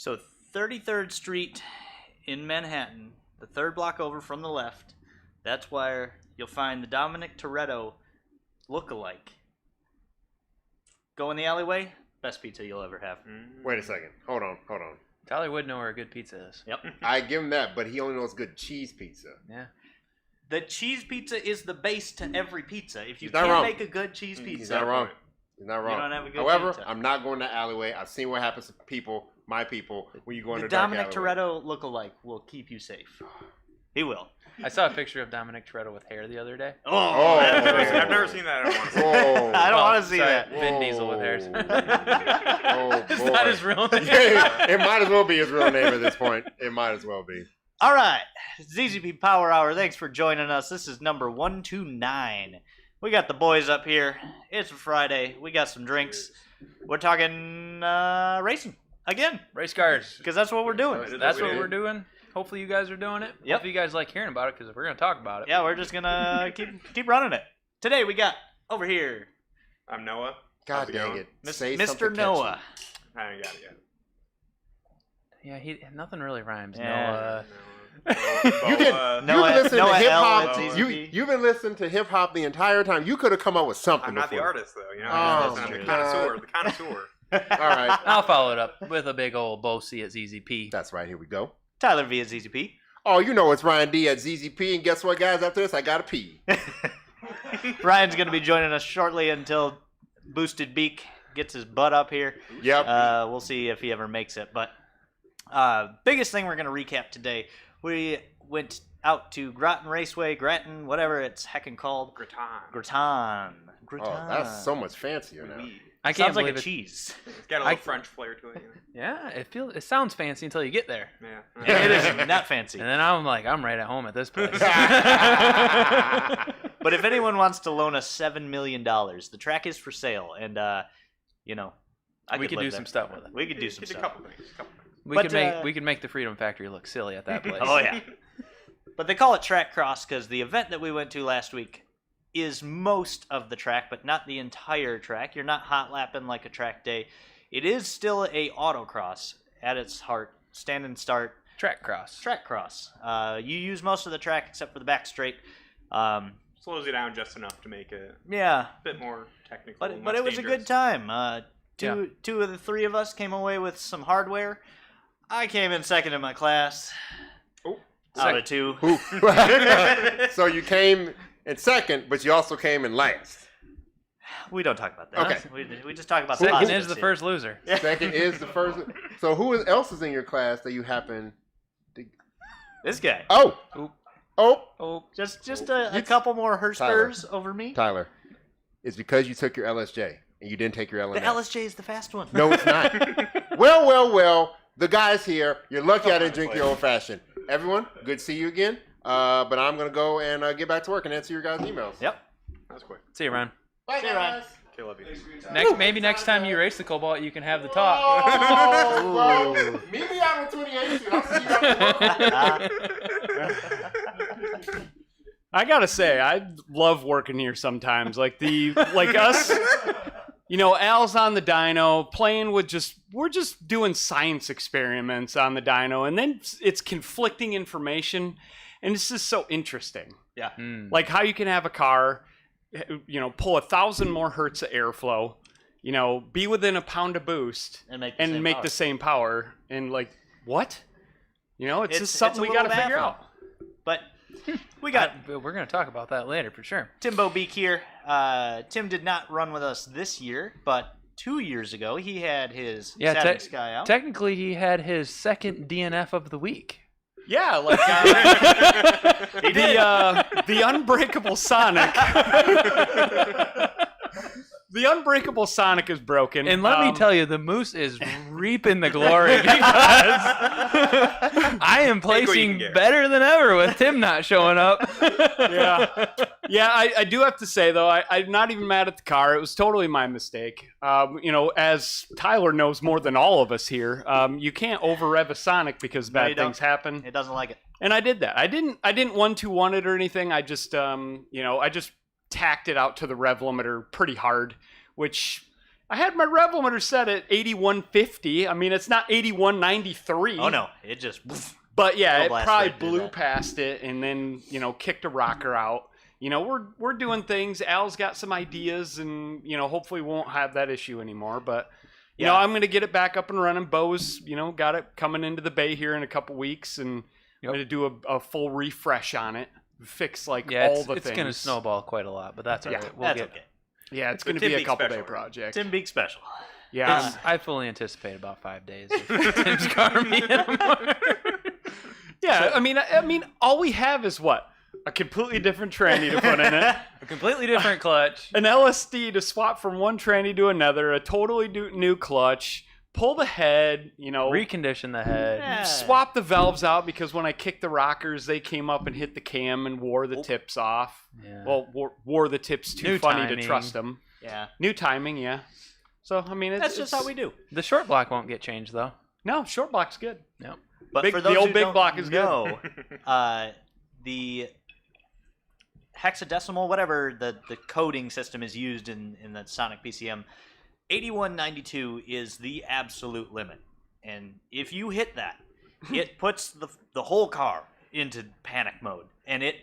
So 33rd Street in Manhattan, the third block over from the left, that's where you'll find the Dominic Toretto look-alike. Go in the alleyway, best pizza you'll ever have. Wait a second. Hold on. Tyler would know where a good pizza is. Yep. I give him that, but he only knows good cheese pizza. Yeah. The cheese pizza is the base to every pizza. If you He's not can't wrong. make a good cheese pizza, He's not wrong. He's not wrong. You don't have a good However, pizza. I'm not going to alleyway. I've seen what happens to people, my people, when you go in the a dark Dominic alleyway. Toretto look-alike will keep you safe. He will. I saw a picture of Dominic Toretto with hair the other day. Oh. I've never seen that. Whoa. I don't want to see sorry, that. Vin Diesel with hairs. Oh, Is boy. that his real name? Yeah, it might as well be his real name at this point. It might as well be. All right, ZZP Power Hour, thanks for joining us. This is number 129. We got the boys up here. It's a Friday. We got some drinks. We're talking racing again, Race cars. because that's what we're doing. That's what we're doing. Hopefully you guys are doing it. Yep. Hopefully you guys like hearing about it because we're going to talk about it. Yeah, we're just going to keep running it. Today we got over here I'm Noah. God How's it dang going? it. Say Mr. something Noah. I ain't got it yet. Yeah, nothing really rhymes. Yeah. You can Noah- listen to Noah hip L hop. at ZZP. You've been listening to hip hop the entire time. You could have come up with something. I'm not the before. artist, though. You know, Oh, I'm the God. connoisseur. All right. I'll follow it up with a big old Bosey at ZZP. That's right. Here we go. Tyler V at ZZP. Oh, you know it's Ryan D at ZZP. And guess what, guys? After this, I got to pee. Ryan's going to be joining us shortly until Boosted Beak gets his butt up here. Yep. We'll see if he ever makes it. But biggest thing we're going to recap today, we went out to Grattan Raceway, Gratton, whatever it's heckin' called. Grattan. Grattan. Oh, that's so much fancier now. I can't Sounds like believe a it. cheese. It's got a little French flair to it. Yeah, it sounds fancy until you get there. Yeah. It is not fancy. And then I'm like, I'm right at home at this place. But if anyone wants to loan us $7 million, the track is for sale. And, you know, we could live do there. some stuff with it. We could do some Did a stuff. couple things. We But, could make the Freedom Factory look silly at that place. Oh, yeah. But they call it track cross because the event that we went to last week is most of the track, but not the entire track. You're not hot lapping like a track day. It is still a autocross at its heart. Stand and start. Track cross. Track cross. You use most of the track except for the back straight. Slows you down just enough to make it Yeah, a bit more technical. but less it was dangerous. a good time. Two of the three of us came away with some hardware. I came in second in my class. Oh. Out of two. Who? So you came in second, but you also came in last. We don't talk about that. Okay. We just talk about Second positives is the here. first loser. Second is the first. So who else is in your class that you happen to? This guy. Oh. Oop. Oh. Oh, Just a couple more Hersters over me. Tyler, it's because you took your LSJ and you didn't take your LMS. The LSJ is the fast one. No, it's not. Well. The guy's here. You're lucky I didn't drink your old fashioned. Everyone, good to see you again. But I'm gonna go and get back to work and answer your guys' emails. Yep. That was quick. see you, Ron. Bye, See you, Ryan. guys. Okay, love you. Maybe next time you race the Cobalt, you can have the top. Oh, bro. Meet me out in 2018. I'll see you out there. I gotta say, I love working here sometimes. Like us, you know, Al's on the dyno, playing with we're just doing science experiments on the dyno, and then it's conflicting information, and it's just so interesting. Yeah. Like how you can have a car, you know, pull 1,000 more hertz of airflow, you know, be within a pound of boost, And make the same power, and like what? You know, it's just It's something a we little gotta figure baffling. out. But we got We're going to talk about that later for sure. Timbo Beak here. Tim did not run with us this year, but 2 years ago he had his Saturn Sky out. Technically, he had his second DNF of the week. Yeah, like the Unbreakable Sonic. The Unbreakable Sonic is broken. And let me tell you, the Moose is reaping the glory because I am what you can placing get. better than ever with Tim not showing up. Yeah, I do have to say, though, I'm not even mad at the car. It was totally my mistake. You know, as Tyler knows more than all of us here, you can't over-rev a Sonic because No, you bad don't. things happen. It doesn't like it. And I did that. I didn't 1-2-1 it or anything. I just, you know, I just tacked it out to the rev limiter pretty hard, which I had my rev limiter set at 8150. I mean, it's not 8193. Oh no, it just. But yeah, Go it blast probably right through blew that. past it and then, kicked a rocker out. We're doing things. Al's got some ideas and, hopefully we won't have that issue anymore. But, Yeah. I'm going to get it back up and running. Bo's, got it coming into the bay here in a couple weeks and I'm going to do a full refresh on it. Fix all the things. It's going to snowball quite a lot, but that's all Yeah, right. That's okay. Yeah, it's So going to be Tim a Beak couple day special. project. Tim Beak special. Yeah. I fully anticipate about 5 days of Tim's car being Yeah, I mean, all we have is what? A completely different tranny to put in it. a completely different clutch. An LSD to swap from one tranny to another, a totally new clutch, pull the head, Recondition the head. Yeah. swap the valves out because when I kicked the rockers, they came up and hit the cam and wore the tips off. Yeah. Well, wore the tips too New funny to timing. trust them. Yeah. New timing, yeah. So, I mean, That's just how we do. The short block won't get changed though. No, short block's good. No. But Big- for the those old who big don't block is good. know, the hexadecimal, whatever the coding system is used in the Sonic PCM, 8192 is the absolute limit. And if you hit that, it puts the whole car into panic mode. And it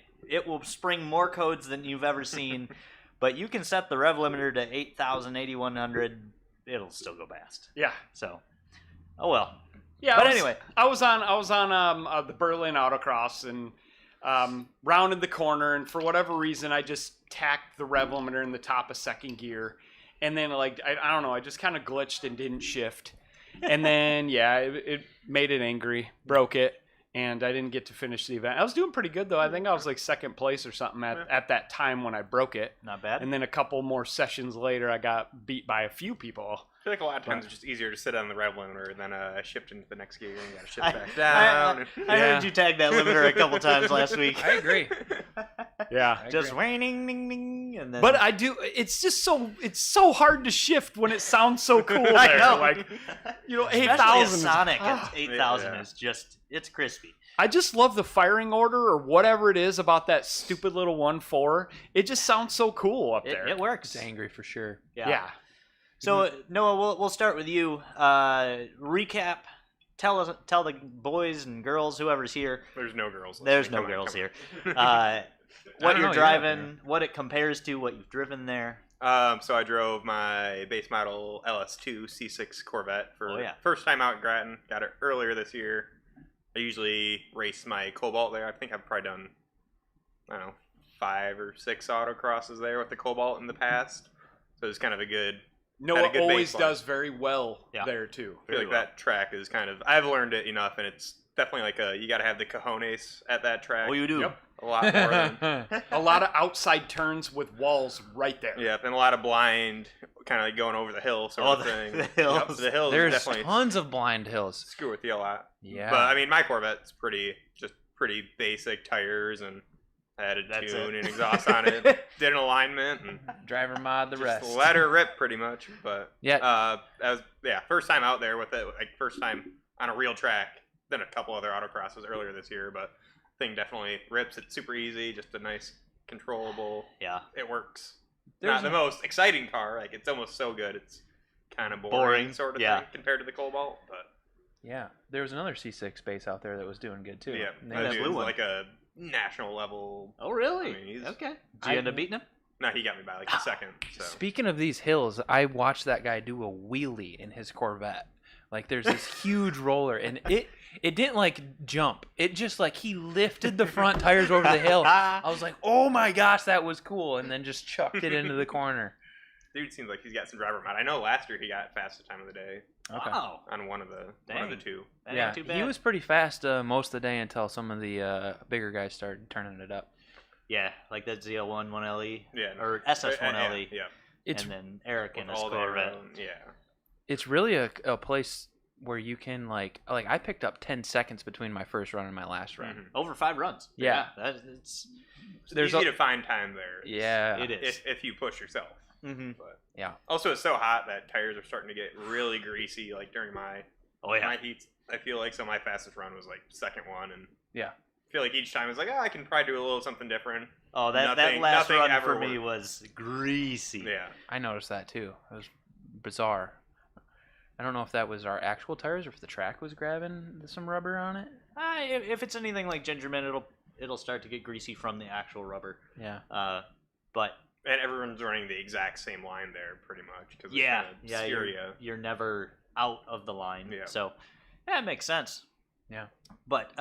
will spring more codes than you've ever seen. But you can set the rev limiter to 8,000, 8,100. It'll still go past. Yeah. So, oh well. Yeah, But anyway. I was on the Berlin Autocross and rounded the corner, and for whatever reason, I just tacked the rev limiter in the top of second gear, and then I don't know, I just kind of glitched and didn't shift, and then it made it angry, broke it, and I didn't get to finish the event. I was doing pretty good though. I think I was like second place or something at that time when I broke it, Not bad. and then a couple more sessions later, I got beat by a few people. I feel like a lot of times it's just easier to sit on the rev limiter than shift into the next gear and you gotta shift I- back down. I heard you tag that limiter a couple times last week. I agree. Yeah. Just whining, ding, ding, and then. But I do. It's just so hard to shift when it sounds so cool. There. I know. Like, Especially 8,000. a Sonic at Ah. 8,000 Yeah. is just, it's crispy. I just love the firing order or whatever it is about that stupid little 1.4. It just sounds so cool up there. It works. It's angry for sure. Yeah. So Noah, we'll start with you. Recap. Tell the boys and girls, whoever's here. There's no girls. There's listening. no Come on, girls come here. on. What don't you're know, driving, what it compares to, what you've driven there. So I drove my base model LS2 C6 Corvette for Oh, yeah. first time out in Gratton. Got it earlier this year. I usually race my Cobalt there. I think I've probably done, 5 or 6 autocrosses there with the Cobalt in the past. So it's kind of a good. Noah good always baseline. does very well Yeah. there too. I feel like that track is kind of. I've learned it enough, and it's definitely you got to have the cojones at that track. Oh, you do. Yep. A lot more than. A lot of outside turns with walls right there. Yeah, and a lot of blind, kind of like going over the hill sort of thing. the hills. Yep, the hills There's definitely tons of blind hills. screw with you a lot. Yeah. But I mean, my Corvette's pretty basic tires, and I had a That's tune it. and exhaust on it. Did an alignment and Driver mod the just rest. let her rip pretty much. But Yeah. that was first time out there with it, like first time on a real track. Then a couple other autocrosses earlier this year, but thing definitely rips. It's super easy, just a nice controllable. Yeah. It works. There's Not the most exciting car. Like it's almost so good. It's kind of boring sort of yeah. thing compared to the Cobalt, but Yeah. There was another C6 base out there that was doing good too. yeah, And that they- blue dude's one. like a national level. Oh, really? I mean, he's- Okay. Did you end up beating him? No, he got me by like a second. So Speaking of these hills, I watched that guy do a wheelie in his Corvette. Like there's this huge roller, and it didn't like jump. It just like he lifted the front tires over the hill. I was like, oh my gosh, that was cool, and then just chucked it into the corner. dude seems like he's got some driver mod. I know last year he got fastest time of the day Okay. Wow. on one of the Dang. two. That Yeah, ain't too bad. he was pretty fast most of the day until some of the bigger guys started turning it up. Yeah, like that ZL1 1LE. Yeah. Or SS1LE. Yeah. It's And then Eric in With his all their Corvette. own- yeah. it's really a place where you can like I picked up 10 seconds between my first run and my last run. Mhm. Over 5 runs. Yeah. It's It's There's easy a- to find time there. Yeah. it is. If you push yourself. Mm-hmm. But Yeah. also, it's so hot that tires are starting to get really greasy. Like during my Oh yeah. my heats, I feel like my fastest run was like second one, and Yeah. I feel like each time I was like, I can probably do a little something different. Oh, that Nothing- last nothing run ever for me worked. was greasy. Yeah, I noticed that too. It was bizarre. I don't know if that was our actual tires or if the track was grabbing some rubber on it. If it's anything like Gingerman, it'll start to get greasy from the actual rubber. Yeah. But And everyone's running the exact same line there, pretty much. Cause you're never out of the line. Yeah. So, yeah, it makes sense. Yeah. But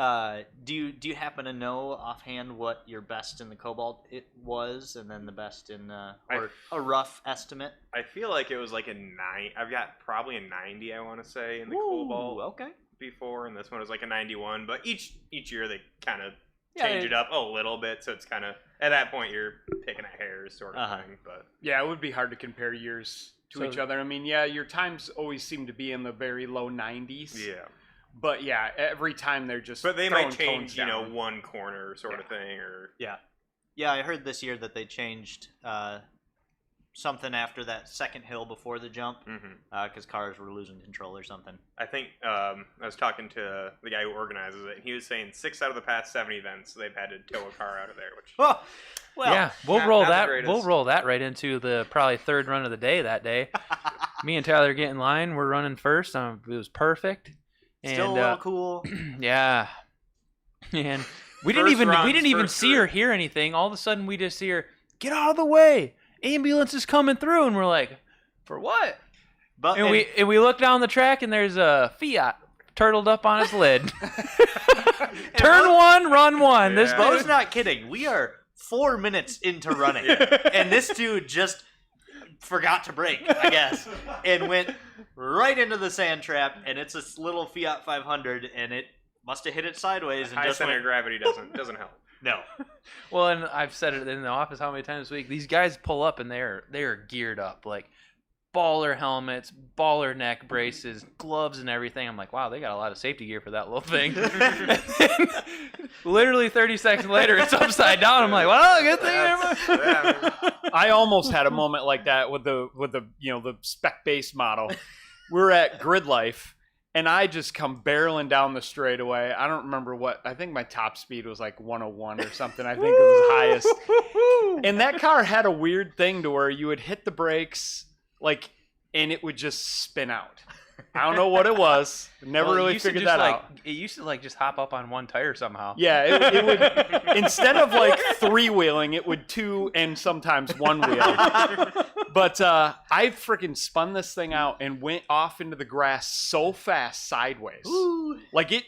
do you happen to know offhand what your best in the Cobalt it was, and then the best in or a rough estimate? I feel like it was like a 9. I've got probably a 90, I want to say, in the Cobalt Okay. before, and this one was like a 91. But each year they kind of change it up a little bit, so it's kind of at that point you're picking at hairs sort of thing. But Yeah, it would be hard to compare years to each other. I mean, yeah, your times always seem to be in the very low 90s. yeah, But yeah, every time they're just. but they throwing might change, cones down. one corner sort of thing, or Yeah, I heard this year that they changed something after that second hill before the jump because cars were losing control or something. I think I was talking to the guy who organizes it, and he was saying 6 out of the past 7 events they've had to tow a car out of there, which Oh, well, yeah, we'll not- roll not the that. greatest. We'll roll that right into the probably third run of the day that day. Me and Tyler get in line. We're running first. It was perfect. And, still a little cool. Yeah. And we First didn't runs, even first see her hear anything. All of a sudden we just see her, "Get out of the way. Ambulance is coming through." And we're like, "For what?" But And we look down the track and there's a Fiat turtled up on its lid. Turn 1, run 1. This Bo's not kidding. We are 4 minutes into running, and this dude just forgot to brake, I guess, and went right into the sand trap. And it's this little Fiat 500, and it must have hit it sideways and high just center went, of gravity doesn't help. no. Well, and I've said it in the office how many times this week. These guys pull up and they're geared up, like baller helmets, baller neck braces, gloves, and everything. I'm like, wow, they got a lot of safety gear for that little thing. And then, literally 30 seconds later, it's upside down. I'm like, well, good thing. I almost had a moment like that with the the spec based model. We're at Grid Life, and I just come barreling down the straightaway. I don't remember what. I think my top speed was like 101 or something. I think it was highest. And that car had a weird thing to where you would hit the brakes, and it would just spin out. I don't know what it was. Never Well, it really used to figured just, that out. It used to just hop up on one tire somehow. Yeah, it would instead of three-wheeling, it would 2 and sometimes 1 wheel. But I freaking spun this thing out and went off into the grass so fast sideways. Ooh. Like it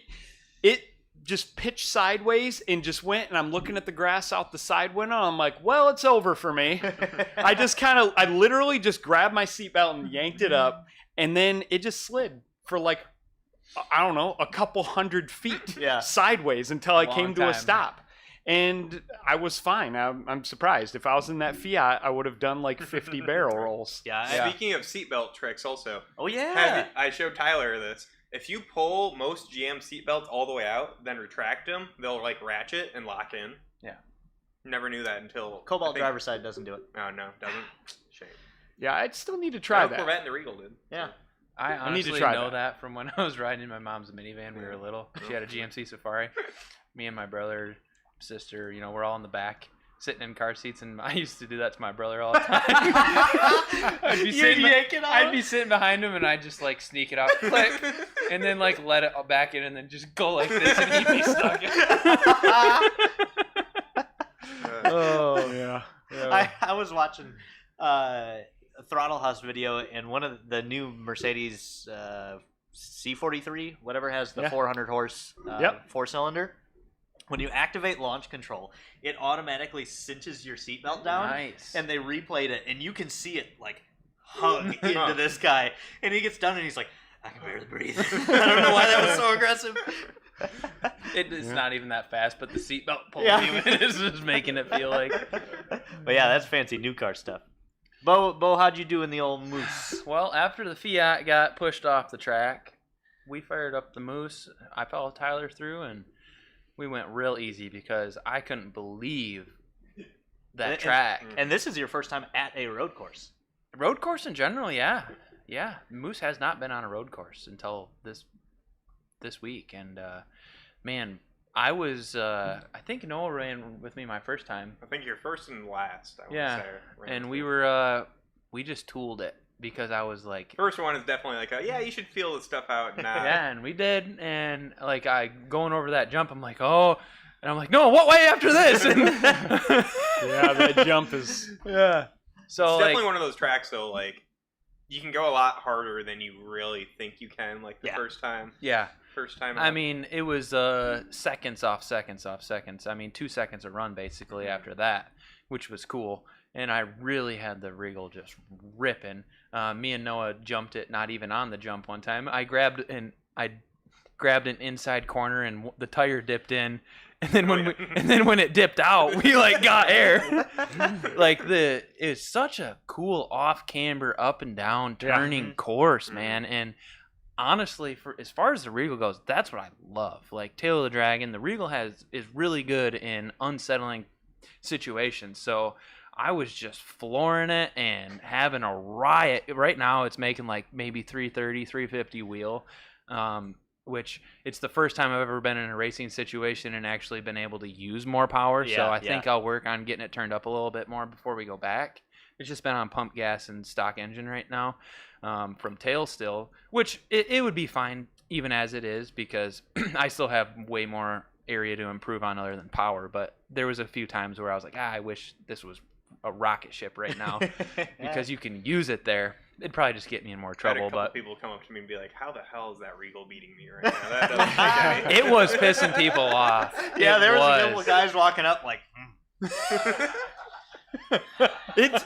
just pitched sideways and just went, and I'm looking at the grass out the side window, and I'm like, well, it's over for me. I literally just grabbed my seatbelt and yanked it up, and then it just slid for I don't know, a couple hundred feet sideways until I came to a stop. And I was fine. I'm surprised. If I was in that Fiat, I would have done 50 barrel rolls. Yeah. Speaking of seatbelt tricks, also. Oh yeah. I showed Tyler this. If you pull most GM seatbelts all the way out, then retract them, they'll ratchet and lock in. Yeah. Never knew that until Cobalt driver's side doesn't do it. Oh no, doesn't. Shame. Yeah, I'd still need to try that. Corvette and the Regal did. Yeah. I need to honestly try know that. that from when I was riding in my mom's minivan. We were little. She had a GMC Safari. Me and my brother, sister, we're all in the back, sitting in car seats, and I used to do that to my brother all the time. I'd be sitting behind him, and I'd just sneak it out, click, and then let it back in, and then just go like this, and he'd be stuck. Oh yeah. I was watching a Throttle House video, and one of the new Mercedes C43, whatever, has the 400 horse 4-cylinder. When you activate launch control, it automatically cinches your seatbelt down. Nice. And they replayed it, and you can see it hug into this guy. And he gets done, and he's like, I can barely breathe. I don't know why that was so aggressive. It's not even that fast, but the seatbelt pulling Yeah. you is just making it feel like. But yeah, that's fancy new car stuff. Bo, how'd you do in the old Moose? Well, after the Fiat got pushed off the track, we fired up the Moose. I followed Tyler through, and we went real easy because I couldn't believe that track. And this is your first time at a road course. Road course in general, yeah. Yeah, Moose has not been on a road course until this week. And, man, I was, I think Noah ran with me my first time. I think you're first and last. I would say. And we were, we just tooled it. because I was like, First one is definitely like, yeah, you should feel the stuff out. Nah. yeah, and we did, and like I going over that jump, I'm like, oh, and I'm like, no, what way after this? And Yeah, that jump is. yeah. So It's like, definitely one of those tracks, though, like, you can go a lot harder than you really think you can, like, the Yeah. first time. yeah. First time. I out. mean, it was seconds off seconds off seconds. I mean, 2 seconds a run basically after that, which was cool. And I really had the Regal just ripping. Me and Noah jumped it, not even on the jump one time. I grabbed an inside corner and the tire dipped in, and then when it dipped out, we like got air. Like it's such a cool off camber, up and down turning course, man. And honestly, for as far as the Regal goes, that's what I love. Like Tail of the Dragon, the Regal is really good in unsettling situations. So I was just flooring it and having a riot. Right now, it's making like maybe 330, 350 wheel, which it's the first time I've ever been in a racing situation and actually been able to use more power. Yeah, So I think I'll work on getting it turned up a little bit more before we go back. It's just been on pump gas and stock engine right now from tail still, which it would be fine even as it is because I still have way more area to improve on other than power. But there was a few times where I was like, I wish this was a rocket ship right now because you can use it there. It'd probably just get me in more I had trouble. a couple But people come up to me and be like, how the hell is that Regal beating me right now? That doesn't make any it was pissing people off. Yeah, It there was a couple of guys walking up like, It's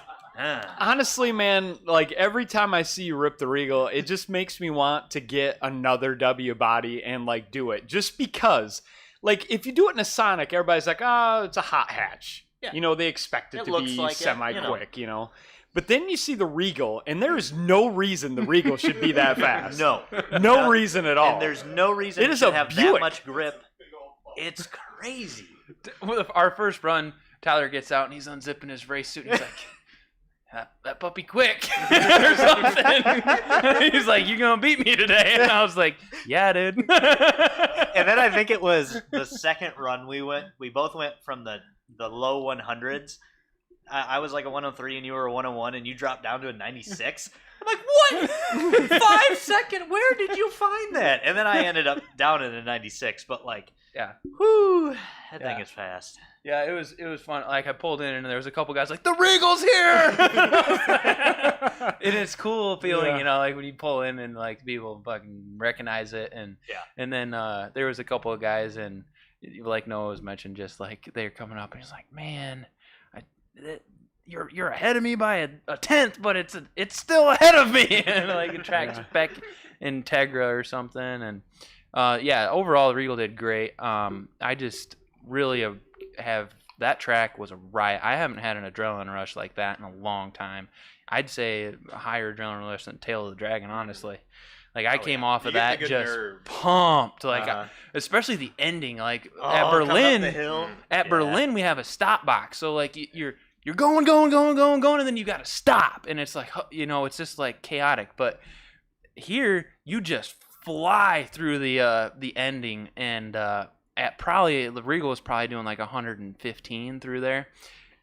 honestly, man, like every time I see you rip the Regal, it just makes me want to get another W body and like do it just because. Like if you do it in a Sonic, everybody's like, oh, it's a hot hatch. Yeah. You know, they expect it It to looks be like it, semi-quick, you know. But then you see the Regal, and there is no reason the Regal should be that fast. no. No reason at all. And there's no reason It it is should a have that Buick. much grip. It's crazy. With our first run, Tyler gets out and he's unzipping his race suit. And he's like, that puppy quick or something. He's like, you gonna beat me today? And I was like, yeah, dude. And then I think it was the second run we both went from the low 100s. I was like a 103 and you were a 101 and you dropped down to a 96. I'm like, what? 5 second? Where did you find that? And then I ended up down in a 96. But like, Yeah. whoo, that thing Yeah. is fast. Yeah, it was fun. Like I pulled in and there was a couple guys like, the Regal's here. And it's cool feeling, you know, like when you pull in and like people fucking recognize it. And and then there was a couple of guys and like Noah was mentioned, just like they're coming up and he's like, man, you're ahead of me by a tenth, but it's still ahead of me. And like it tracks back in Tegra or something. And overall the Regal did great. I just really have that track was a riot. I haven't had an adrenaline rush like that in a long time. I'd say a higher adrenaline rush than Tail of the Dragon, honestly. Like I came off of You get that the good just nerve. pumped, like especially the ending. Like at come up Berlin, the hill. Berlin we have a stop box, so like you're going, and then you got to stop, and it's like it's just like chaotic. But here you just fly through the ending, and at probably the Regal was probably doing like 115 through there.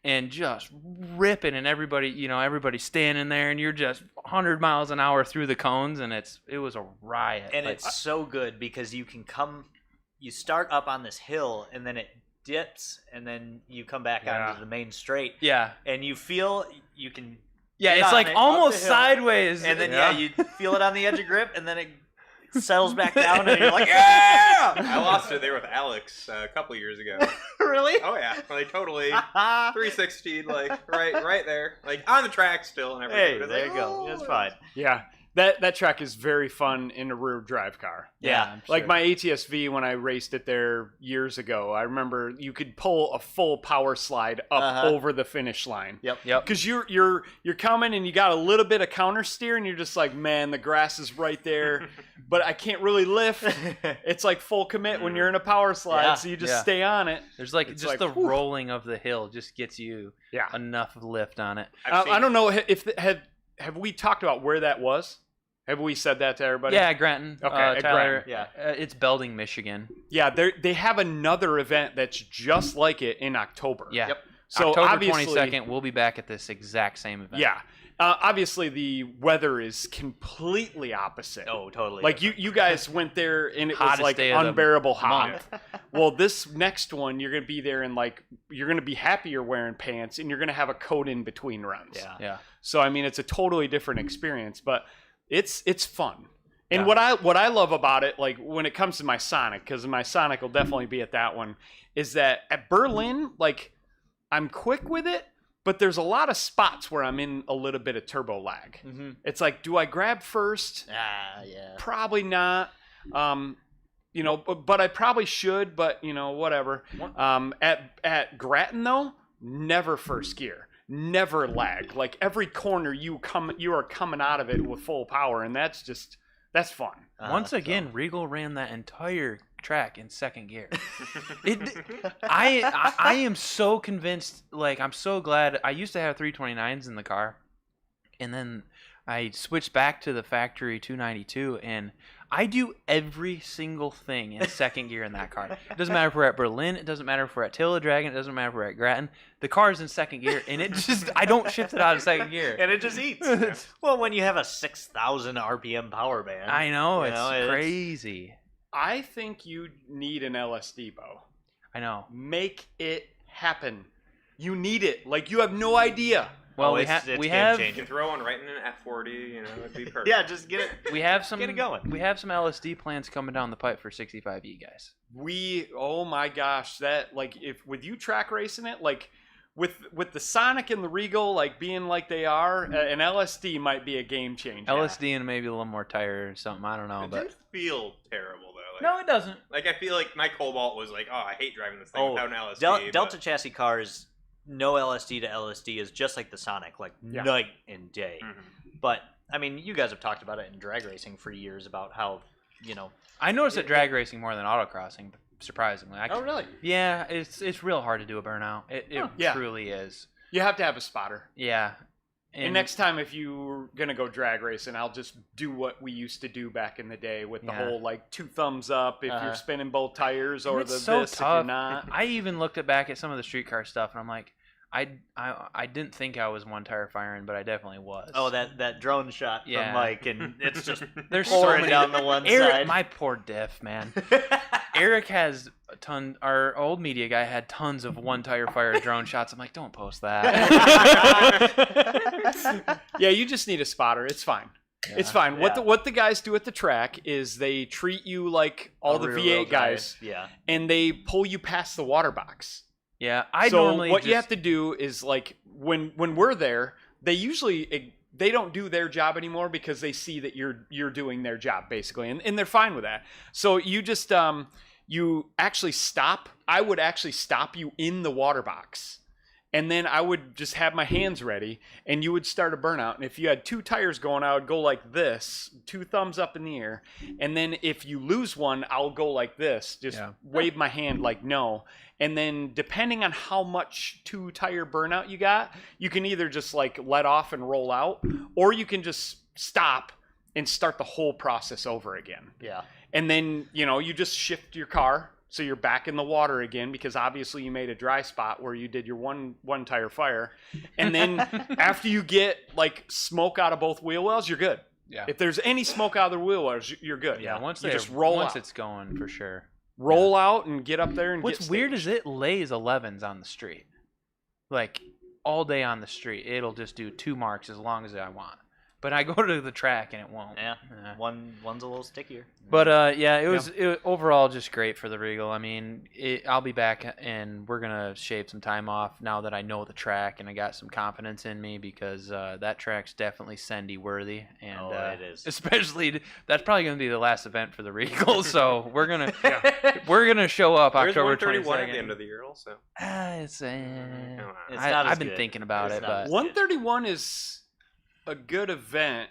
And just ripping, and everybody's standing there, and you're just 100 miles an hour through the cones, and it was a riot. And Like, it's so good because you start up on this hill, and then it dips, and then you come back onto the main straight. yeah, And you feel you can. yeah, get it's on like it, up almost the hill, sideways, And then yeah. you feel it on the edge of grip, and then it settles back down, and you're like, yeah! I lost it there with Alex a couple years ago. Really? Oh yeah, like totally 360, like right there, like on the track still and everything. Hey, But it's there like, you go. oh, That's fine. Yeah, that track is very fun in a rear drive car. Yeah. I'm Like sure. my ATS-V when I raced it there years ago, I remember you could pull a full power slide up over the finish line. Yep. Because you're coming and you got a little bit of counter steer and you're just like, man, the grass is right there, but I can't really lift. It's like full commit when you're in a power slide, Yeah. so you just Yeah. stay on it. There's like It's just like, the whew. rolling of the hill just gets you Yeah. enough lift on it. I don't know if have we talked about where that was? Have we said that to everybody? Yeah, Gratton. Okay, at Tyler. Gratton. It's Belding, Michigan. Yeah, they have another event that's just like it in October. Yeah. Yep. So October obviously, 22nd, we'll be back at this exact same event. Yeah. Obviously, the weather is completely opposite. Oh, totally. Like you guys went there and it was Hottest like day of the unbearable hot. month. Well, this next one you're gonna be there and like you're gonna be happier wearing pants and you're gonna have a coat in between runs. Yeah. Yeah. So I mean, it's a totally different experience, but it's fun. And Yeah. what I love about it, like when it comes to my Sonic, because my Sonic will definitely be at that one, is that at Berlin, like I'm quick with it, but there's a lot of spots where I'm in a little bit of turbo lag. Mm-hmm. It's like, do I grab first? Yeah. Probably not. You know, but I probably should, but you know, whatever. At Gratton though, never first gear, never lag. Like every corner you are coming out of it with full power, and that's fun. Once again, Regal ran that entire track in second gear. I am so convinced. Like, I'm so glad. I used to have 329s in the car, and then I switched back to the factory 292, and I do every single thing in second gear in that car. It doesn't matter if we're at Berlin. It doesn't matter if we're at Tilla Dragon. It doesn't matter if we're at Gratton. The car's in second gear, and it just I don't shift it out of second gear. And it just eats. Well, when you have a 6,000 RPM power band. I know, You it's know, crazy. I think you need an LSD, Bo. I know. Make it happen. You need it. Like you have no idea. Well, we it's have You can throw one right in an F40, you know, it'd be perfect. Yeah, just get it. we have some Get it going. We have some LSD plans coming down the pipe for 65E guys. Oh my gosh, that like if with you track racing it, like with the Sonic and the Regal like being like they are, an LSD might be a game changer. LSD and maybe a little more tire or something. I don't know, It but didn't feel terrible though. Like, no, it doesn't. Like I feel like my Cobalt was like, oh, I hate driving this thing Oh, without an LSD. Delta chassis cars, no LSD to LSD is just like the Sonic, like Yeah. night and day. Mhm. But I mean, you guys have talked about it in drag racing for years about how, you know. I noticed it drag racing more than autocrossing, surprisingly. Oh really? Yeah, it's real hard to do a burnout. It Yeah. truly is. You have to have a spotter. Yeah. And next time, if you're gonna go drag racing, I'll just do what we used to do back in the day with the Yeah. whole like 2 thumbs up if you're spinning both tires, or it's the so this if tough. you're not. I even looked back at some of the streetcar stuff, and I'm like, I didn't think I was one tire firing, but I definitely was. Oh, that drone shot Yeah. from Mike, and it's just There's so pouring many down the one Eric, side. my poor diff, man. Eric has a ton. Our old media guy had tons of one tire fire drone shots. I'm like, don't post that. Yeah, you just need a spotter. It's fine. It's fine. Yeah. What the guys do at the track is they treat you like all the rear-wheel V8 guys, drive. Yeah. and they pull you past the water box. Yeah, I So normally what you just- have to do is like when we're there, they don't do their job anymore because they see that you're doing their job basically, and they're fine with that. So you just you actually stop. I would actually stop you in the water box. And then I would just have my hands ready, and you would start a burnout. And if you had 2 tires going, I would go like this, 2 thumbs up in the air. And then if you lose one, I'll go like this, just wave my hand like no. And then depending on how much 2-tire burnout you got, you can either just like let off and roll out, or you can just stop and start the whole process over again. Yeah. And then, you know, you just shift your car. So you're back in the water again because obviously you made a dry spot where you did your one tire fire. And then after you get like smoke out of both wheel wells, you're good. Yeah. If there's any smoke out of the wheel wells, you're good. Yeah, once you they just roll once out. it's going for sure. Roll out and get up there and What's get weird staged. is it lays 11s on the street, like all day on the street. It'll just do 2 marks as long as I want. But I go to the track and it won't. Yeah. One's a little stickier. But yeah, it was overall just great for the Regal. I mean, I'll be back and we're gonna shave some time off now that I know the track and I got some confidence in me because that track's definitely Sendy worthy, and it is. especially that's probably gonna be the last event for the Regal. So we're gonna show up There's October 131 at the 22nd. end of the year also. It's Come on. It's not as I've been good. thinking about It's it, not but as 131 is a good event,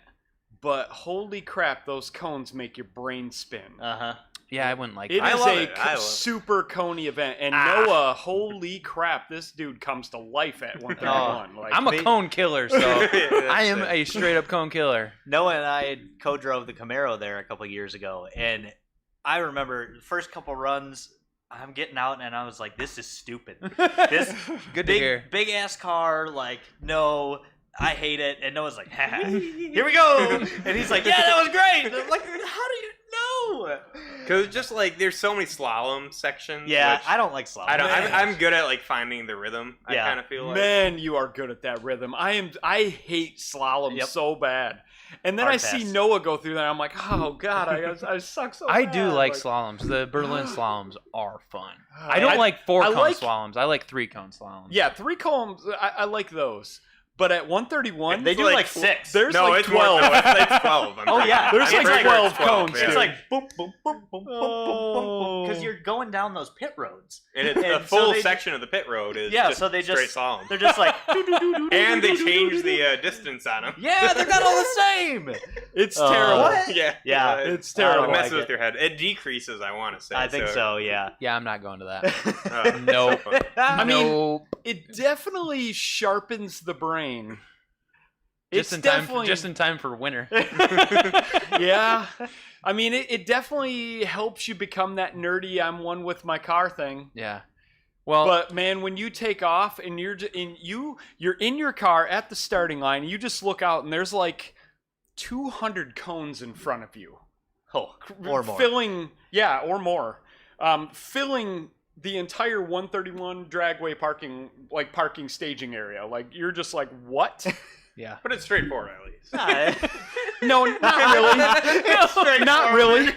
but holy crap, those cones make your brain spin. Uh-huh. yeah, I wouldn't like It that. is love a it. I love it. super coney event, and Noah, holy crap, this dude comes to life at 131. Like, I'm a cone killer, so I am That's a straight up cone killer. Noah and I co-drove the Camaro there a couple years ago, and I remember the first couple runs, I'm getting out, and I was like, "This is stupid. This Good to hear. big ass car, like no." I hate it. And Noah's like, ha, here we go. And he's like, yeah, that was great. And I'm like, how do you know? Because just like there's so many slalom sections. Yeah, which I don't like slalom. I'm good at like finding the rhythm. Yeah. I kind of feel like. Man, you are good at that rhythm. I hate slalom Yep. so bad. And then Hard I see pass. Noah go through that. I'm like, oh god, I suck so I bad. do like slaloms. The Berlin slaloms are fun. I don't I- like 4-cone like- slaloms. I like 3-cone slaloms. Yeah, 3 combs. I like those. But at 131, They do like 6. there's No, like it's more. 12. No, it's 12. Oh, yeah. There's I'm like pretty sure 12 it's cones, yeah. It's dude. like boom, boom, boom, boom, boom, boom, boom. Because Oh. you're going down those pit roads. And it's the And so full they- section of the pit road is Yeah, just so they straight just slalom. they're just like And they change the distance on them. yeah, they're not all the same. It's Oh. terrible. What? Yeah, Yeah. It's I don't terrible. It messes like with your head. It decreases, I want to say. I think so. Yeah. Yeah, I'm not going to that. Nope. I mean, Nope. it definitely sharpens the brain. Just It's in time. definitely Just in time for winter. yeah. I mean, it definitely helps you become that nerdy I'm one with my car thing. Yeah. Well, But man, when you take off and you're in your car at the starting line, you just look out and there's like 200 cones in front of you. Oh, or more. Filling, yeah, or more. Filling the entire 131 dragway parking staging area. Like you're just like, what? yeah. But it's straightforward, at least. No, not really. Not really.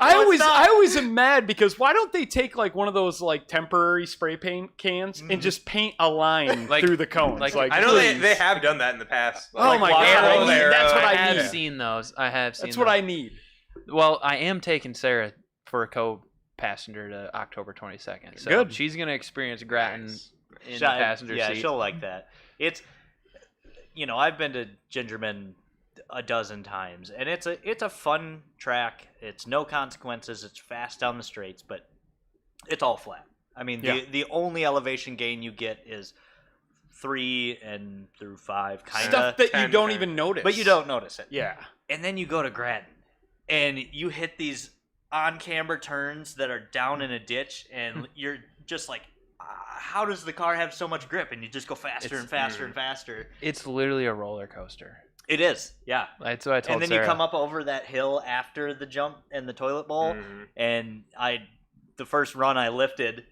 I always am mad because why don't they take like one of those like temporary spray paint cans and just paint a line Like- through the cones? like- Like, I know please. they have done that in the past. Oh my walk God, around there, that's what I I have need. seen those. I have seen. That's what those. I need. Well, I am taking Sarah for a co-passenger to October 22nd. So Good. she's gonna experience Grattan Nice. in the passenger yeah, seat. she'll like that. It's, I've been to Gingerman a dozen times, and it's a fun track. It's no consequences. It's fast down the straights, but it's all flat. I mean, Yeah. the only elevation gain you get is 3 and through 5, kind Stuff of, that you 10, don't 10. even notice. but you don't notice it. Yeah. And then you go to Grattan, and you hit these on-camber turns that are down in a ditch, and you're just like, how does the car have so much grip? And you just go faster and faster and faster. It's literally a roller coaster. It is, yeah. That's what I told And then Sarah. you come up over that hill after the jump and the toilet bowl, Mhm. and the first run I lifted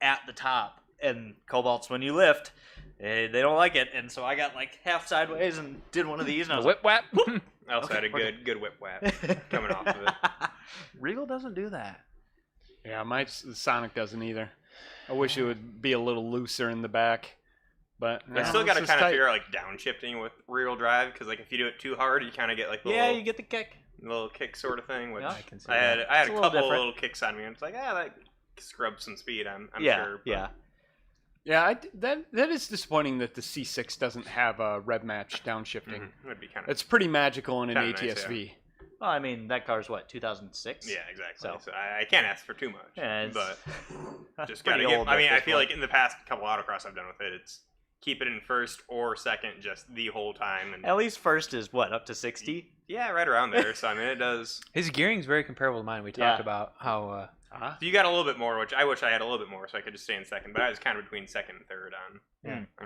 at the top, and Cobalt's when you lift, they don't like it, and so I got like half sideways and did one of these, and I was Whip whap. I also had a good whip whap coming off of it. Regal doesn't do that. Yeah, my Sonic doesn't either. I wish it would be a little looser in the back. But I still got to kind of figure out like downshifting with rear-wheel drive because like if you do it too hard, you kind of get like the yeah, you get the kick. little kick sort of thing. Which Yeah. I can see I had that. I had It's a a little couple different. little kicks on me. And it's like that scrubs some speed. I'm Yeah, sure. but- yeah. Yeah, that is disappointing that the C6 doesn't have a rev match downshifting. Mhm. It would be kind of It's pretty magical in an Kinda nice, ATSV. Well, I mean, that car's what, 2006? yeah, exactly. So- So I can't ask for too much. Yeah, it's but just pretty gotta get. old I mean, at I this feel point. like in the past couple autocross I've done with it, it's keep it in first or second just the whole time. And At least first is what, up to 60? yeah, right around there. So I mean, it does. His gearing's very comparable to mine. We Yeah. talked about how. If you got a little bit more, which I wish I had a little bit more, so I could just stay in second. But I was kind of between second and third on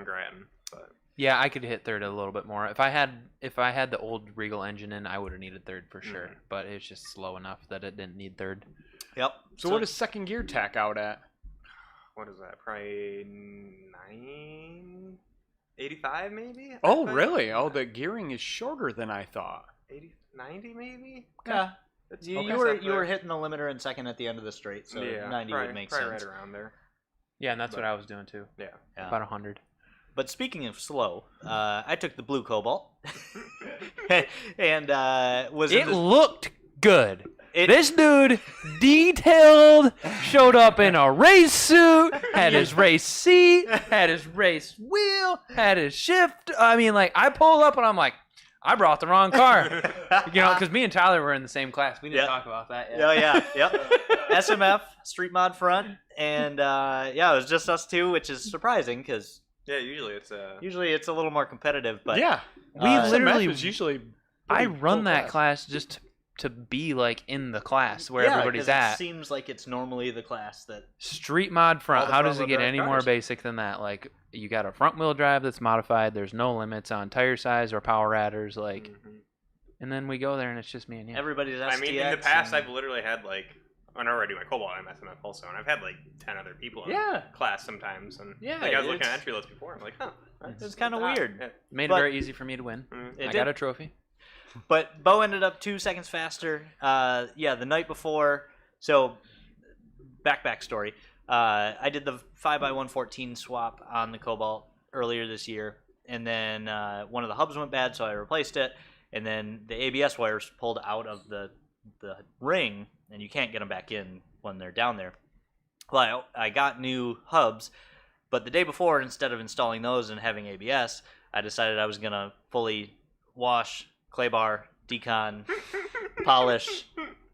Grattan. But Yeah, I could hit third a little bit more. If I had the old Regal engine in, I would have needed third for sure. Mhm. But it's just slow enough that it didn't need third. Yep. So what does second gear tack out at? what is that? Probably 985 maybe. I Oh, think? really? Oh, the gearing is shorter than I thought. 90 maybe. Yeah. It's You, okay. you were Up you were there. hitting the limiter in second at the end of the straight, so 90 probably, would make probably sense. right around there. Yeah, and that's But- what I was doing too. Yeah. Yeah. About 100. But speaking of slow, I took the blue Cobalt, and was in It the, looked good. it, This dude, detailed, showed up in a race suit, had his race seat, had his race wheel, had his shift. I mean, like, I pulled up and I'm like, I brought the wrong car. You know, because me and Tyler were in the same class. We didn't Yeah. talk about that yet. Oh yeah, yep. SMF street mod front, and yeah, it was just us two, which is surprising because Yeah, usually it's usually it's a little more competitive. But yeah, We Uh, literally, SMF is usually. I pretty run full that class just to be like in the class where Yeah, everybody's 'cause at. It seems like it's normally the class that. Street mod All front. the How does it front-wheel get drive any more cars. basic than that? Like you got a front wheel drive that's modified. There's no limits on tire size or power adders. Like, Mhm. and then we go there and it's just me and you. Everybody's STX. I mean, in the past, and- I've literally had like, whenever I do my Cobalt, I'm SMF also, and I've had like 10 other people in Yeah. class sometimes, and Yeah, like I was looking it's- at entry lists before, I'm like, huh, It's kind of weird. Yeah. Made But- it very easy for me to win. Mhm. It I did. got a trophy. But Bo ended up 2 seconds faster. Yeah, the night before. So, back story. I did the 5x114 swap on the Cobalt earlier this year, and then one of the hubs went bad, so I replaced it. And then the ABS wires pulled out of the ring, and you can't get them back in when they're down there. Well, I got new hubs, but the day before, instead of installing those and having ABS, I decided I was gonna fully wash, clay bar, decon, polish,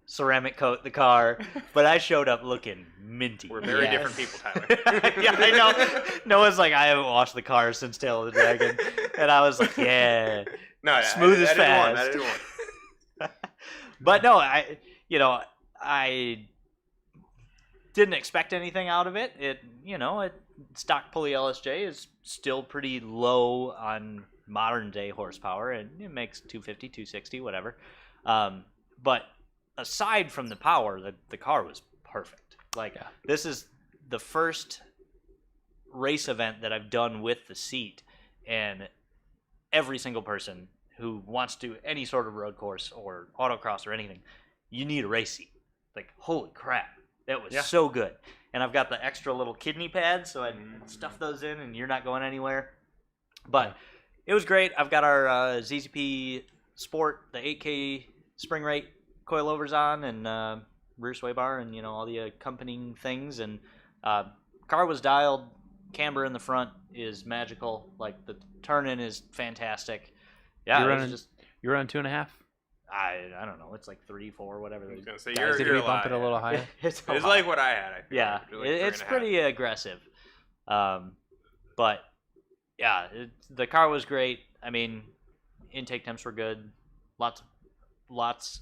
ceramic coat the car. But I showed up looking minty. We're very Yes. different people, Tyler. Yeah, I know. Noah's like, I haven't washed the car since Tail of the Dragon, and I was like, yeah. No, Smooth as I didn't want- fast. I didn't want. But no, I didn't expect anything out of it. Stock pulley LSJ is still pretty low on modern day horsepower, and it makes 250, 260, whatever. But aside from the power, the car was perfect. Like, this is the first race event that I've done with the seat, and every single person who wants to do any sort of road course or autocross or anything, you need a race seat. Like, holy crap, that was so good. And I've got the extra little kidney pads, so I stuff those in, and you're not going anywhere. But it was great. I've got our ZZP Sport, the 8K spring rate coilovers on, and rear sway bar, and all the accompanying things. And car was dialed. Camber in the front is magical. Like, the turn-in is fantastic. Yeah, You're it running- was just You're on 2.5. I don't know. It's like 3, 4, whatever. I was gonna say, Did you're we bump it a alive. little higher? It's a It's lot. like what I had. I feel Yeah, like. Like it's 3.5. pretty aggressive. But yeah, the car was great. I mean, intake temps were good. Lots,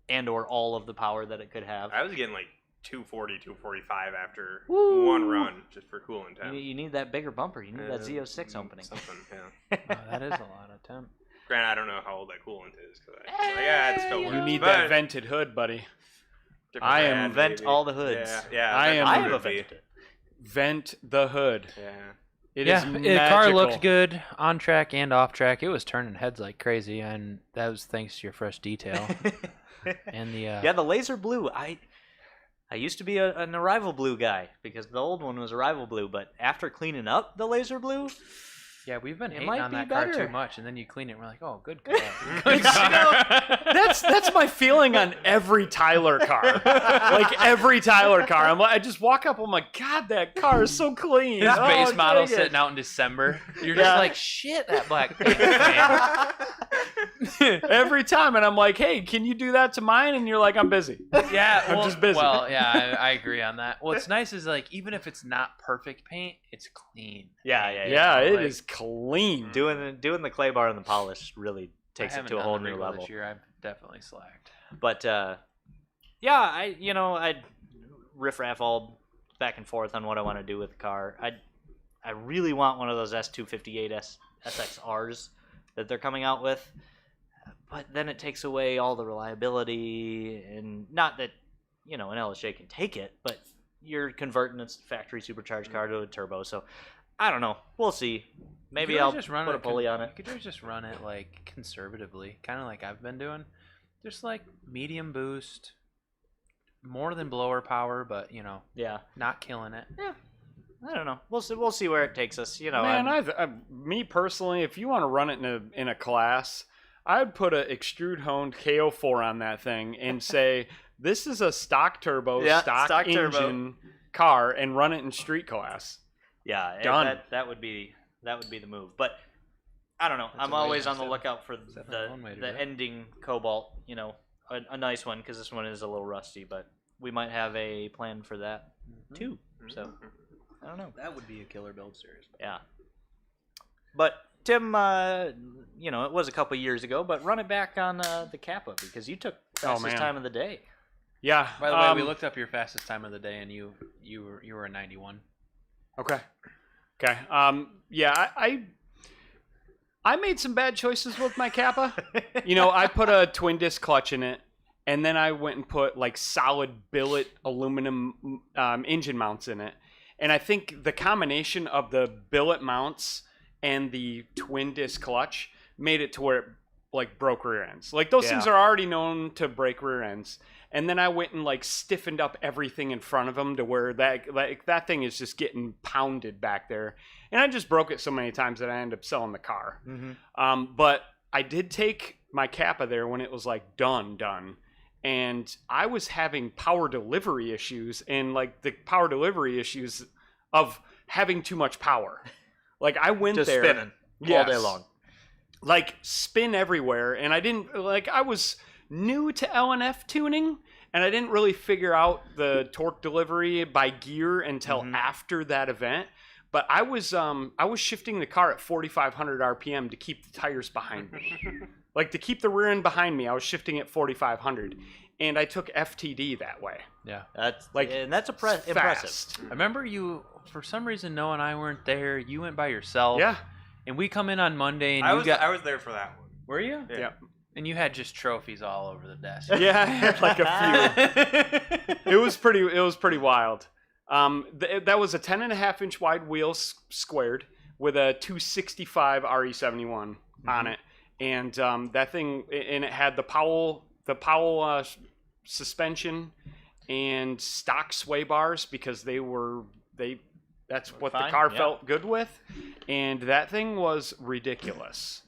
and or all of the power that it could have. I was getting like 240, 245 after Woo! one run, just for cooling time. You need that bigger bumper. You need that Z06 opening. Something, yeah. Oh, that is a lot of temp. Granted, I don't know how old that coolant is. It still You works. You need but that vented hood, buddy. different I brand, am Vent maybe. all the hoods. Yeah, I am- I that have a would be- vented it. Vent the hood. Yeah. It is The car looked magical. good on track and off track. It was turning heads like crazy, and that was thanks to your fresh detail and the. Yeah, the laser blue. I used to be an arrival blue guy because the old one was arrival blue, but after cleaning up the laser blue, Yeah, we've been It hating might on be that car better. too much, and then you clean it, and we're like, oh, good car. That's my feeling on every Tyler car. Like every Tyler car, I just walk up. I'm like, God, that car is so clean. His Oh, base model dang it. sitting out in December. You're Yeah. just like, shit, that black paint, man. Every time, and I'm like, hey, can you do that to mine? And you're like, I'm busy. Yeah, I'm just busy. Well, yeah, I agree on that. What's nice is like, even if it's not perfect paint, it's clean. yeah, Yeah, it like- is clean. Doing the clay bar and the polish really takes I it haven't to a done whole the new Regal level. This year, I've definitely slacked. But yeah, I riff-raff all back and forth on what I want to do with the car. I really want one of those S258 SXRs that they're coming out with, but then it takes away all the reliability, and not that an LSJ can take it, but you're converting a factory supercharged car to a turbo. So I don't know. We'll see. Maybe You could I'll always just run put a pulley on You it. could always just run it like conservatively, kind of like I've been doing. Just like medium boost, more than blower power, but Yeah, not killing it. I don't know. We'll see where it takes us. Man, me personally, if you want to run it in a class, I'd put a extrude honed KO4 on that thing and say, this is a stock turbo, Yeah, stock turbo. engine car, and run it in street class. Yeah, Done. That would be the move. But I don't know. That's I'm a way always to on the do it. lookout for definitely one way to do the it. ending Cobalt. A nice one, because this one is a little rusty. But we might have a plan for that too. So I don't know. That would be a killer build, seriously. Yeah. But Tim, it was a couple years ago, but run it back on the Kappa, because you took Fastest time of the day. Yeah. By the way, we looked up your fastest time of the day, and you were a 91. Okay. Yeah, I made some bad choices with my Kappa. I put a twin disc clutch in it, and then I went and put like solid billet aluminum engine mounts in it. And I think the combination of the billet mounts and the twin disc clutch made it to where it like broke rear ends. Like those things are already known to break rear ends. And then I went and like stiffened up everything in front of them to where that thing is just getting pounded back there. And I just broke it so many times that I ended up selling the car. Mm-hmm. But I did take my Kappa there when it was like done. And I was having power delivery issues, and like the power delivery issues of having too much power. Like I went Just there spinning all day long. Like spin everywhere, and I was new to LNF tuning, and I didn't really figure out the torque delivery by gear until after that event. But I was shifting the car at 4,500 RPM to keep the tires behind me. Like to keep the rear end behind me, I was shifting at 4,500, and I took FTD that way. Yeah. That's fast. impressive. I remember you, for some reason, Noah and I weren't there. You went by yourself. Yeah. And we come in on Monday, and I was there for that one. Were you? Yeah. And you had just trophies all over the desk. Yeah, I had like a few. It was pretty wild. That was a 10.5-inch wide wheel squared with a 265 RE71 on it, and that thing, and it had the Powell suspension and stock sway bars because that's what the car felt good with, and that thing was ridiculous.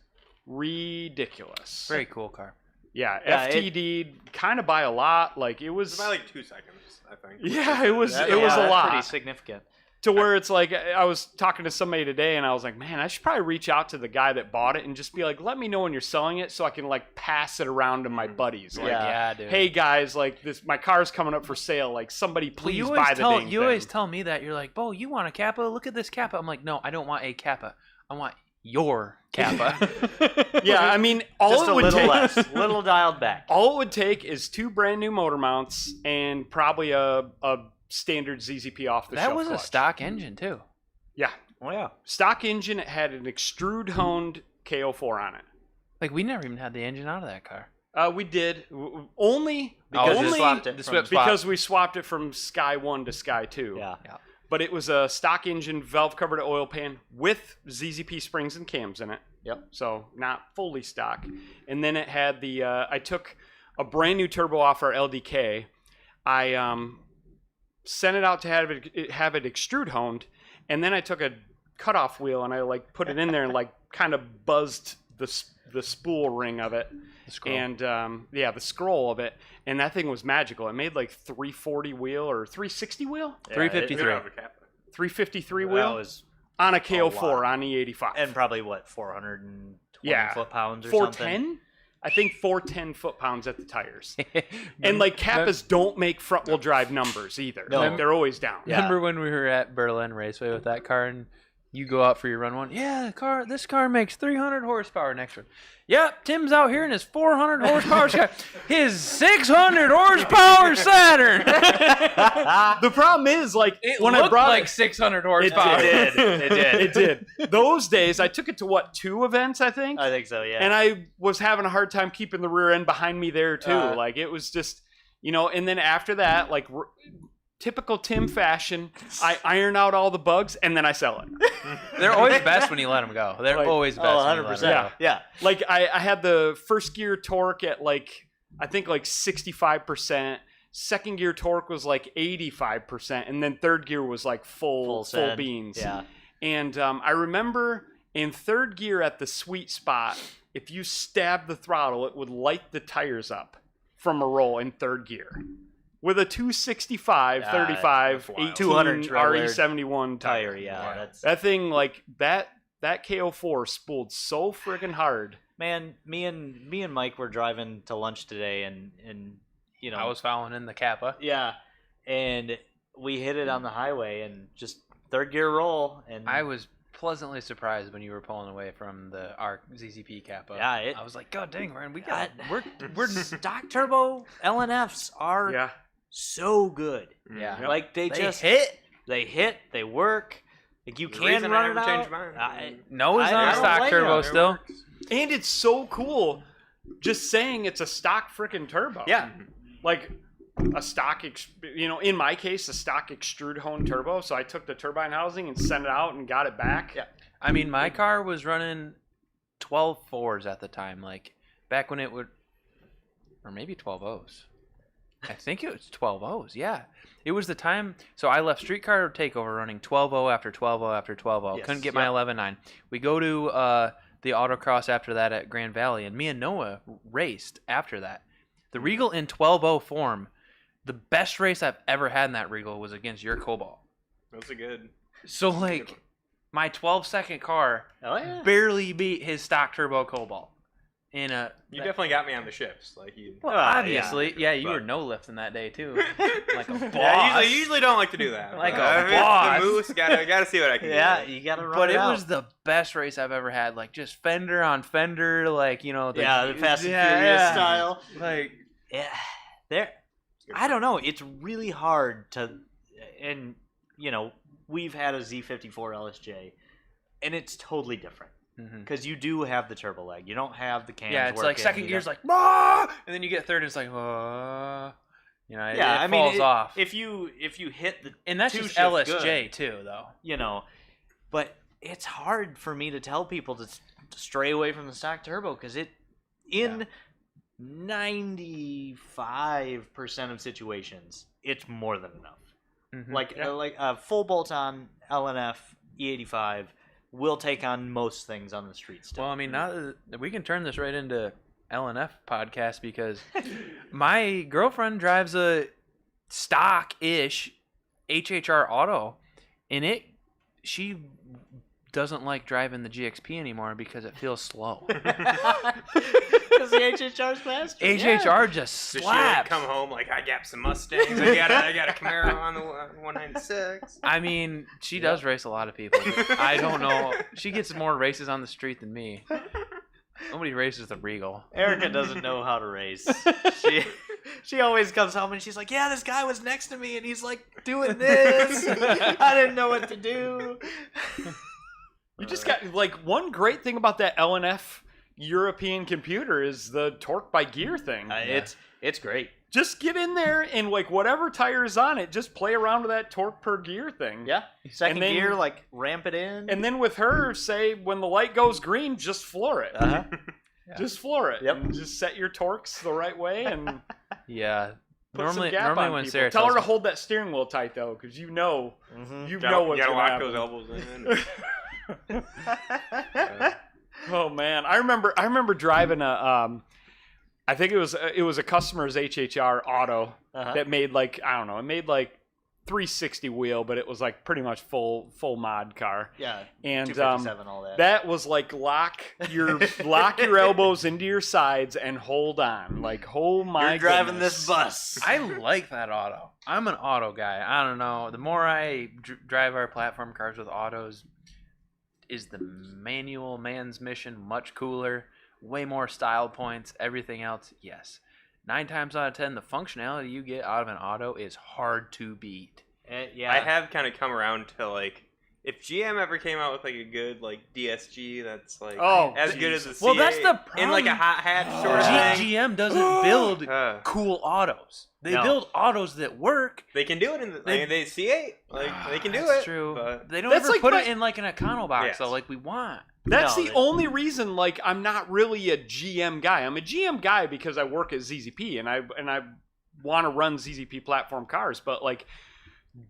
Very cool car. Yeah, FTD kind of by a lot. Like it was by like 2 seconds, I think. Yeah, it was a that's lot. Pretty significant. To where it's like, I was talking to somebody today, and I was like, man, I should probably reach out to the guy that bought it and just be like, let me know when you're selling it so I can like pass it around to my buddies. Like, Yeah, dude. hey guys, like my car's coming up for sale. Like somebody please buy the dang You thing. always tell me that. You're like, Bo, you want a Kappa? Look at this Kappa. I'm like, no, I don't want a Kappa. I want your Kappa. Yeah, I mean, Just a little dialed back. All it would take is 2 brand new motor mounts and probably a standard ZZP off the shelf. That was clutch. a stock engine too. Yeah. Oh yeah. Stock engine. It had an extrude honed KO4 on it. Like we never even had the engine out of that car. We did only Because only we swapped it. because we swapped it from Sky 1 to Sky 2. Yeah. But it was a stock engine, valve covered oil pan with ZZP springs and cams in it. Yep. So not fully stock. And then it had the I took a brand new turbo off our LDK. I sent it out to have it extrude honed, and then I took a cutoff wheel and I like put it in there and like kind of buzzed the spool ring of it. The scroll. And the scroll of it, and that thing was magical. It made like 340 wheel or 360 wheel, 353. 353 That wheel was, on a KO4 lot. on E85. and probably what, 420 foot-pounds or 410. something. I think 410 foot-pounds at the tires. And like Kappas don't make front-wheel drive numbers either. No. Like, they're always down. Yeah. Remember when we were at Berlin Raceway with that car, and you go out for your run one? Yeah, this car makes 300 horsepower. Next one. Yep, Tim's out here in his 400 horsepower car. His 600 horsepower Saturn. The problem is, like, It when looked I brought like 600 horsepower. it did. Those days, I took it to 2 events, I think. I think so, yeah. And I was having a hard time keeping the rear end behind me there too. Uh. Like it was just, and then after that, like typical Tim fashion, I iron out all the bugs and then I sell it. They're always best when you let them go. They're Like, always best when you let 100%. them go. Yeah. Like I had the first gear torque at I think 65%. Second gear torque was like 85%, and then third gear was like full send. beans. Yeah. And I remember in third gear at the sweet spot, if you stabbed the throttle, it would light the tires up from a roll in third gear. With a 265, 35, 18 200 RE71 Tire, tire. yeah. That's, That thing, like, that KO4 spooled so friggin' hard. man, me and Mike were driving to lunch today, and I was following in the Kappa. yeah, and we hit it on the highway and just third gear roll, and I was pleasantly surprised when you were pulling away from our ZZP Kappa. Yeah, I was like, God dang, Ryan, we're stock turbo LNFs are so good. yeah. Like they just hit. they work. Like you The can reason I run it never out. changed mine. Noah's I on a don't stock blame turbo you. still. And it's so cool just saying it's a stock freaking turbo. Yeah. Like a stock, in my case, a stock extrude hone turbo. So I took the turbine housing and sent it out and got it back. Yeah. I mean, my car was running 12.4s at the time, like back when it would, or maybe 12.0s. I think it was 12.0s. Yeah, it was the time. So I left Streetcar Takeover running 12.0 after 12.0 after 12.0. Yes. Couldn't get my 11.9. We go to the autocross after that at Grand Valley, and me and Noah raced after that. The Regal in 12.0 form, the best race I've ever had in that Regal was against your Cobalt. Those are good. So like, my 12-second car Oh yeah. barely beat his stock turbo Cobalt. In a You definitely got me on the shifts. Like you. well, obviously, yeah, you were no lifting that day too, like a boss. Yeah, I usually don't like to do that. Like but a if it's boss. The moose, gotta see what I can do. Yeah, you gotta run But it it out. was the best race I've ever had. Like just fender on fender, like the Fast and Furious style. Like Yeah, there. I don't know. It's really hard to, and we've had a Z54 LSJ, and it's totally different because you do have the turbo lag. You don't have the cams. yeah, it's like working. second You gear's don't- like, "Ah!" And then you get third, and it's like, it yeah. I mean, falls off. if you hit the And that's two just shift LSJ good, too, though. but it's hard for me to tell people to stray away from the stock turbo because in 95% of situations, it's more than enough. Like a full bolt-on LNF E85 will take on most things on the street still. Well, I mean, now that we can turn this right into LNF podcast because my girlfriend drives a stock-ish HHR auto, and she doesn't like driving the GXP anymore because it feels slow. Because the HHR's faster. HHR just Does she slaps. come home like I got some Mustangs? I got a Camaro on the 196. I mean, she does race a lot of people. But I don't know. She gets more races on the street than me. Nobody races the Regal. Erica doesn't know how to race. She always comes home and she's like, yeah, this guy was next to me and he's like doing this. I didn't know what to do. You just got like one great thing about that LNF European computer is the torque by gear thing. It's great. Just get in there and like whatever tire is on it, just play around with that torque per gear thing. Yeah. Second And then- gear, like ramp it in. And then with her, say when the light goes green, just floor it. Uh-huh. Just floor it. Yep. And just set your torques the right way and Yeah. put Normally some gap on when people. Sarah Tell her tells to me- hold that steering wheel tight though, because you know Mhm. what's gotta gonna lock happen. those elbows in. Oh man, I remember driving a I think it was a customer's HHR auto Uh-huh. that made like it made like 360 wheel, but it was like pretty much full mod car. Yeah. And 257, all that. that was like lock your elbows into your sides and hold on. Like, oh my You're driving goodness. this bus. I like that auto. I'm an auto guy. I don't know. The more I drive our platform cars with autos, is the manual man's mission much cooler, way more style points, everything else, yes. 9 times out of 10, the functionality you get out of an auto is hard to beat. Yeah. I have kind of come around to like, if GM ever came out with like a good like DSG that's like as good as the C8 Well, that's the in like a problem. hot hatch sort of thing. GM doesn't build Uh, cool autos. They No. build autos that work. they can do it in the they C8. Like they can do That's it. true. But They don't That's ever like put my- it in like an econo box Yes. though, like we want. That's No, the they- only reason, like, I'm not really a GM guy. I'm a GM guy because I work at ZZP and I want to run ZZP platform cars. But, like,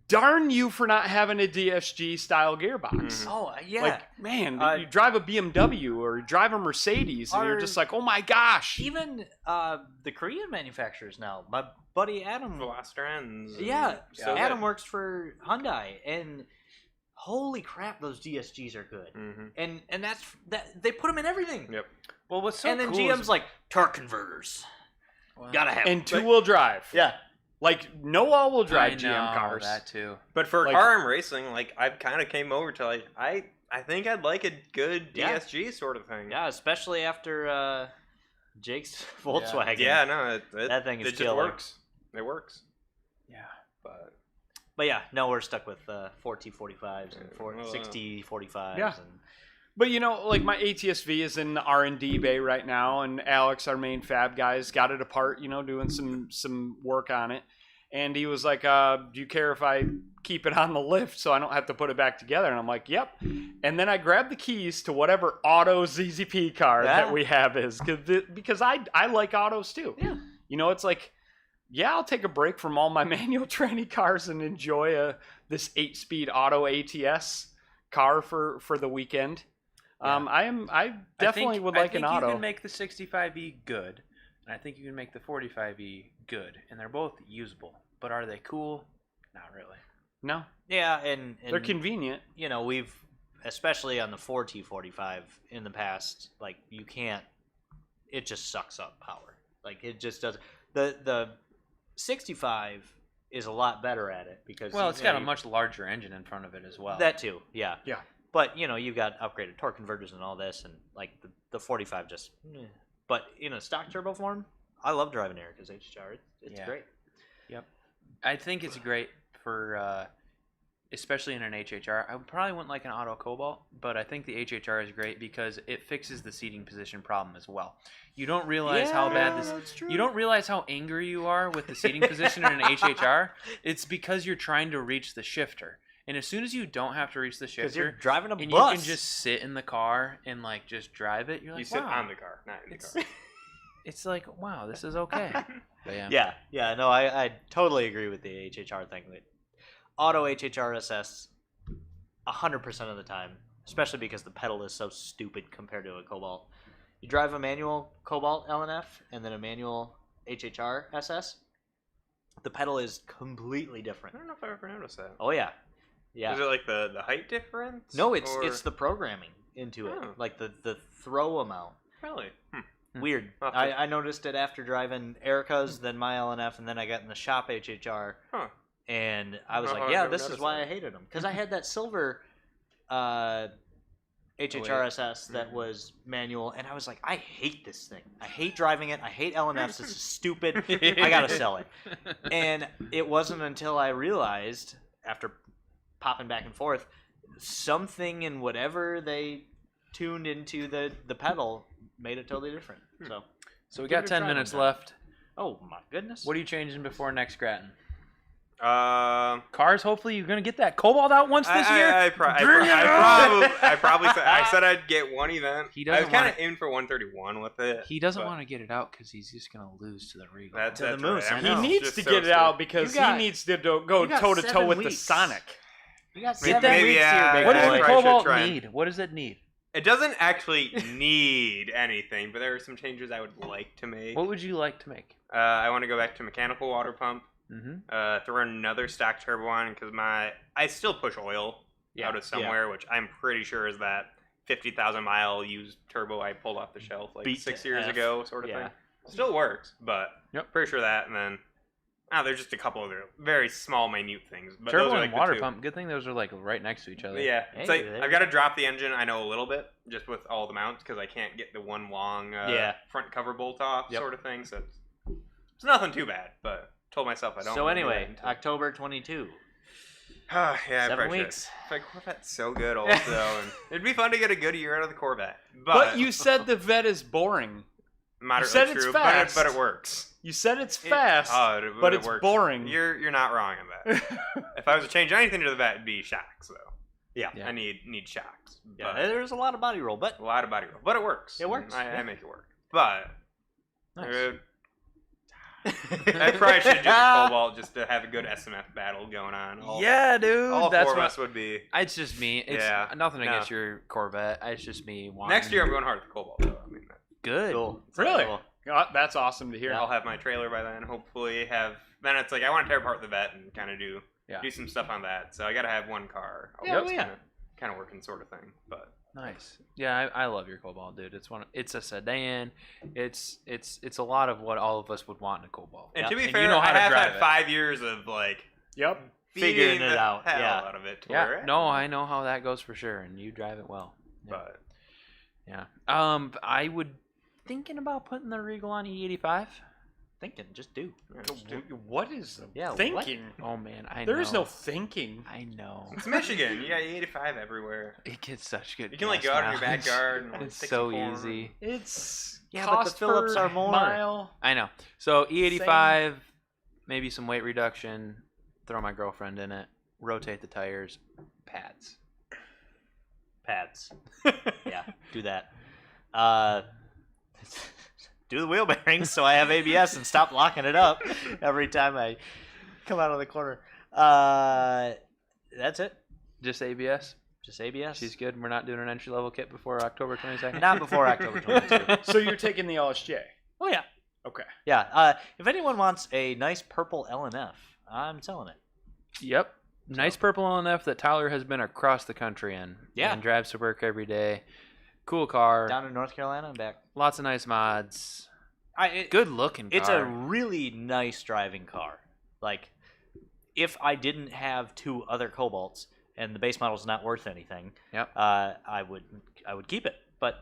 darn you for not having a DSG style gearbox. Oh, yeah. Like, man, Uh, you drive a BMW or you drive a Mercedes and you're Our- just like, oh my gosh. Even the Korean manufacturers now. My buddy Adam. Velocirons. Yeah. So Adam good. works for Hyundai, and holy crap, those DSGs are good. Mhm. And that's that they put them in everything. Yep. Well, what's so and then cool GM's is, like torque converters. Gotta have And 'em. two-wheel drive. Yeah. Like, no all-wheel drive I GM know cars. that too. But for Like- car arm racing, like I kind of came over to like I I think I'd like a good Yeah. DSG sort of thing. Yeah, especially after Jake's Volkswagen. Yeah, no, That thing is it just killer. works. It works. Yeah. But yeah, no, we're stuck with 4T45s and 6045s. Yeah. And But like my ATSV is in the R&D bay right now, and Alex, our main fab guy, has got it apart. Doing some work on it, and he was like, "Do you care if I keep it on the lift so I don't have to put it back together?" And I'm like, "Yep." And then I grabbed the keys to whatever auto ZZP car that we have is, because I like autos too. Yeah. It's like, yeah, I'll take a break from all my manual tranny cars and enjoy this 8-speed auto ATS car for the weekend. Yeah. I definitely would like an auto. I think you can make the 65E good, and I think you can make the 45E good, and they're both usable. But are they cool? Not really. No, yeah, and they're convenient. We've, especially on the 4T45 in the past, like you can't. It just sucks up power. Like it just does. The 65 is a lot better at it because It's got a much larger engine in front of it as well. That too, yeah. Yeah. But you've got upgraded torque converters and all this, and like the 45 just. But in a stock turbo form, I love driving Erica's HHR. It's great. Yep. I think it's great for, especially in an HHR. I probably wouldn't like an auto Cobalt, but I think the HHR is great because it fixes the seating position problem as well. You don't realize how bad this. You don't realize how angry you are with the seating position in an HHR. It's because you're trying to reach the shifter. And as soon as you don't have to reach the Because you're shifter, driving a and bus. you can just sit in the car and like just drive it, you're like, You sit wow. on the car, not in the car. It's like, wow, this is okay. But yeah. Yeah, no, I totally agree with the HHR thing. Auto HHR SS, 100% of the time, especially because the pedal is so stupid compared to a Cobalt. You drive a manual Cobalt LNF and then a manual HHR SS, the pedal is completely different. I don't know if I ever noticed that. Oh yeah, yeah. Is it like the height difference? No, it's or... the programming into it, Oh. like the throw amount. Really. Weird. I'll have to- I noticed it after driving Erica's, then my LNF, and then I got in the shop HHR. Huh. And I was Oh, like, I've yeah, never this is noticed why that. I hated them. Because I had that silver HHRSS that was manual, and I was like, I hate this thing. I hate driving it. I hate LNFs. This is stupid. I got to sell it. And it wasn't until I realized, after popping back and forth, something in whatever they tuned into the pedal made it totally different. So we Give got it a 10 try minutes one time. left. Oh my goodness. What are you changing before next Gratton? I Cars, hopefully you're going to get that Cobalt out once this year. I probably said I said I'd get one event. He I was doesn't kind want of in for 131 with it. He doesn't but want to get it out because he's just going to lose to the Regal. That's To the that's moose, right. I I'm know. He just needs to so get it stoked. out because You got- he needs to go you got toe to toe 7 with the weeks. Sonic. You got Maybe 7 weeks yeah, here, big What boy. does I the probably should Cobalt try and- need? What does it need? It doesn't actually need anything, but there are some changes I would like to make. What would you like to make? I want to go back to mechanical water pump. Mm-hmm. Throw another stock turbo on because I still push oil out of somewhere, which I'm pretty sure is that 50,000 mile used turbo I pulled off the shelf like Beat 6 to years F. ago, sort of Yeah. thing. Still works, but Yep. pretty sure that. And then there's just a couple other very small, minute things. But Turbo those are and like the water two. pump. Good thing those are like right next to each other. Yeah, Hey, it's like there I've you got to drop the engine. I know a little bit just with all the mounts because I can't get the one long front cover bolt off sort of thing. So it's nothing too bad. But told myself I don't. So wanna do anyway, that until- October 22. yeah, I 7 probably should. weeks. My Corvette's so good also, and it'd be fun to get a good year out of the Corvette. But you said the Vet is boring. moderately said it's true, fast. but it works. You said it's fast, but it it's works. boring. You're not wrong on that. If I was to change anything to the Vet, it'd be shocks though. Yeah. I need shocks. Yeah, But there's a lot of body roll, but a lot of body roll, but it works. It works, I yeah. make it work. But Nice. I probably should do the Cobalt just to have a good SMF battle going on. Yeah, dude. all That's four of what. us would be. It's just me. It's Yeah, nothing no. against your Corvette. It's just me wanting. Next year I'm going hard with the Cobalt though. I mean, Good. cool. Really? Cool. That's awesome to hear. I'll have my trailer by then. Hopefully then it's like I want to tear apart the Vet and kind of do some stuff on that. So I got to have one car. Kind of working sort of thing. But Nice. Yeah, I love your Cobalt, dude. It's a sedan. It's a lot of what all of us would want in a Cobalt. and to be And fair, you know how I to have drive had it. 5 years of like Yep. figuring it out. The hell Yeah. out of it. To where Yeah. No, I know how that goes for sure, and you drive it well. Yeah. But Yeah. I would thinking about putting the Regal on E85. Thinking, just do. What is the Yeah, what? thinking? Oh man, I know. There is no thinking. I know. it's Michigan. You got 85 everywhere. It gets such good. You can like gas go out in your mileage. backyard and like, It's fix so a corn. easy. It's Yeah, but the cost Phillips per are more. mile. I know. So E85, maybe some weight reduction. Throw my girlfriend in it. Rotate the tires. Pads. Pads. Yeah, do that. Do the wheel bearings so I have ABS and stop locking it up every time I come out of the corner. That's it. Just ABS. Just ABS. She's good. We're not doing an entry level kit before October 22nd. Not before October 22. So you're taking the LSJ. Oh yeah. Okay. Yeah. If anyone wants a nice purple LNF, I'm selling it. Yep. Nice purple LNF that Tyler has been across the country in. Yeah. And drives to work every day. Cool car. Down in North Carolina and back. Lots of nice mods. Good. Good looking car. It's a really nice driving car. Like, if I didn't have two other Cobalts and the base model's not worth anything, Yep. I would keep it. But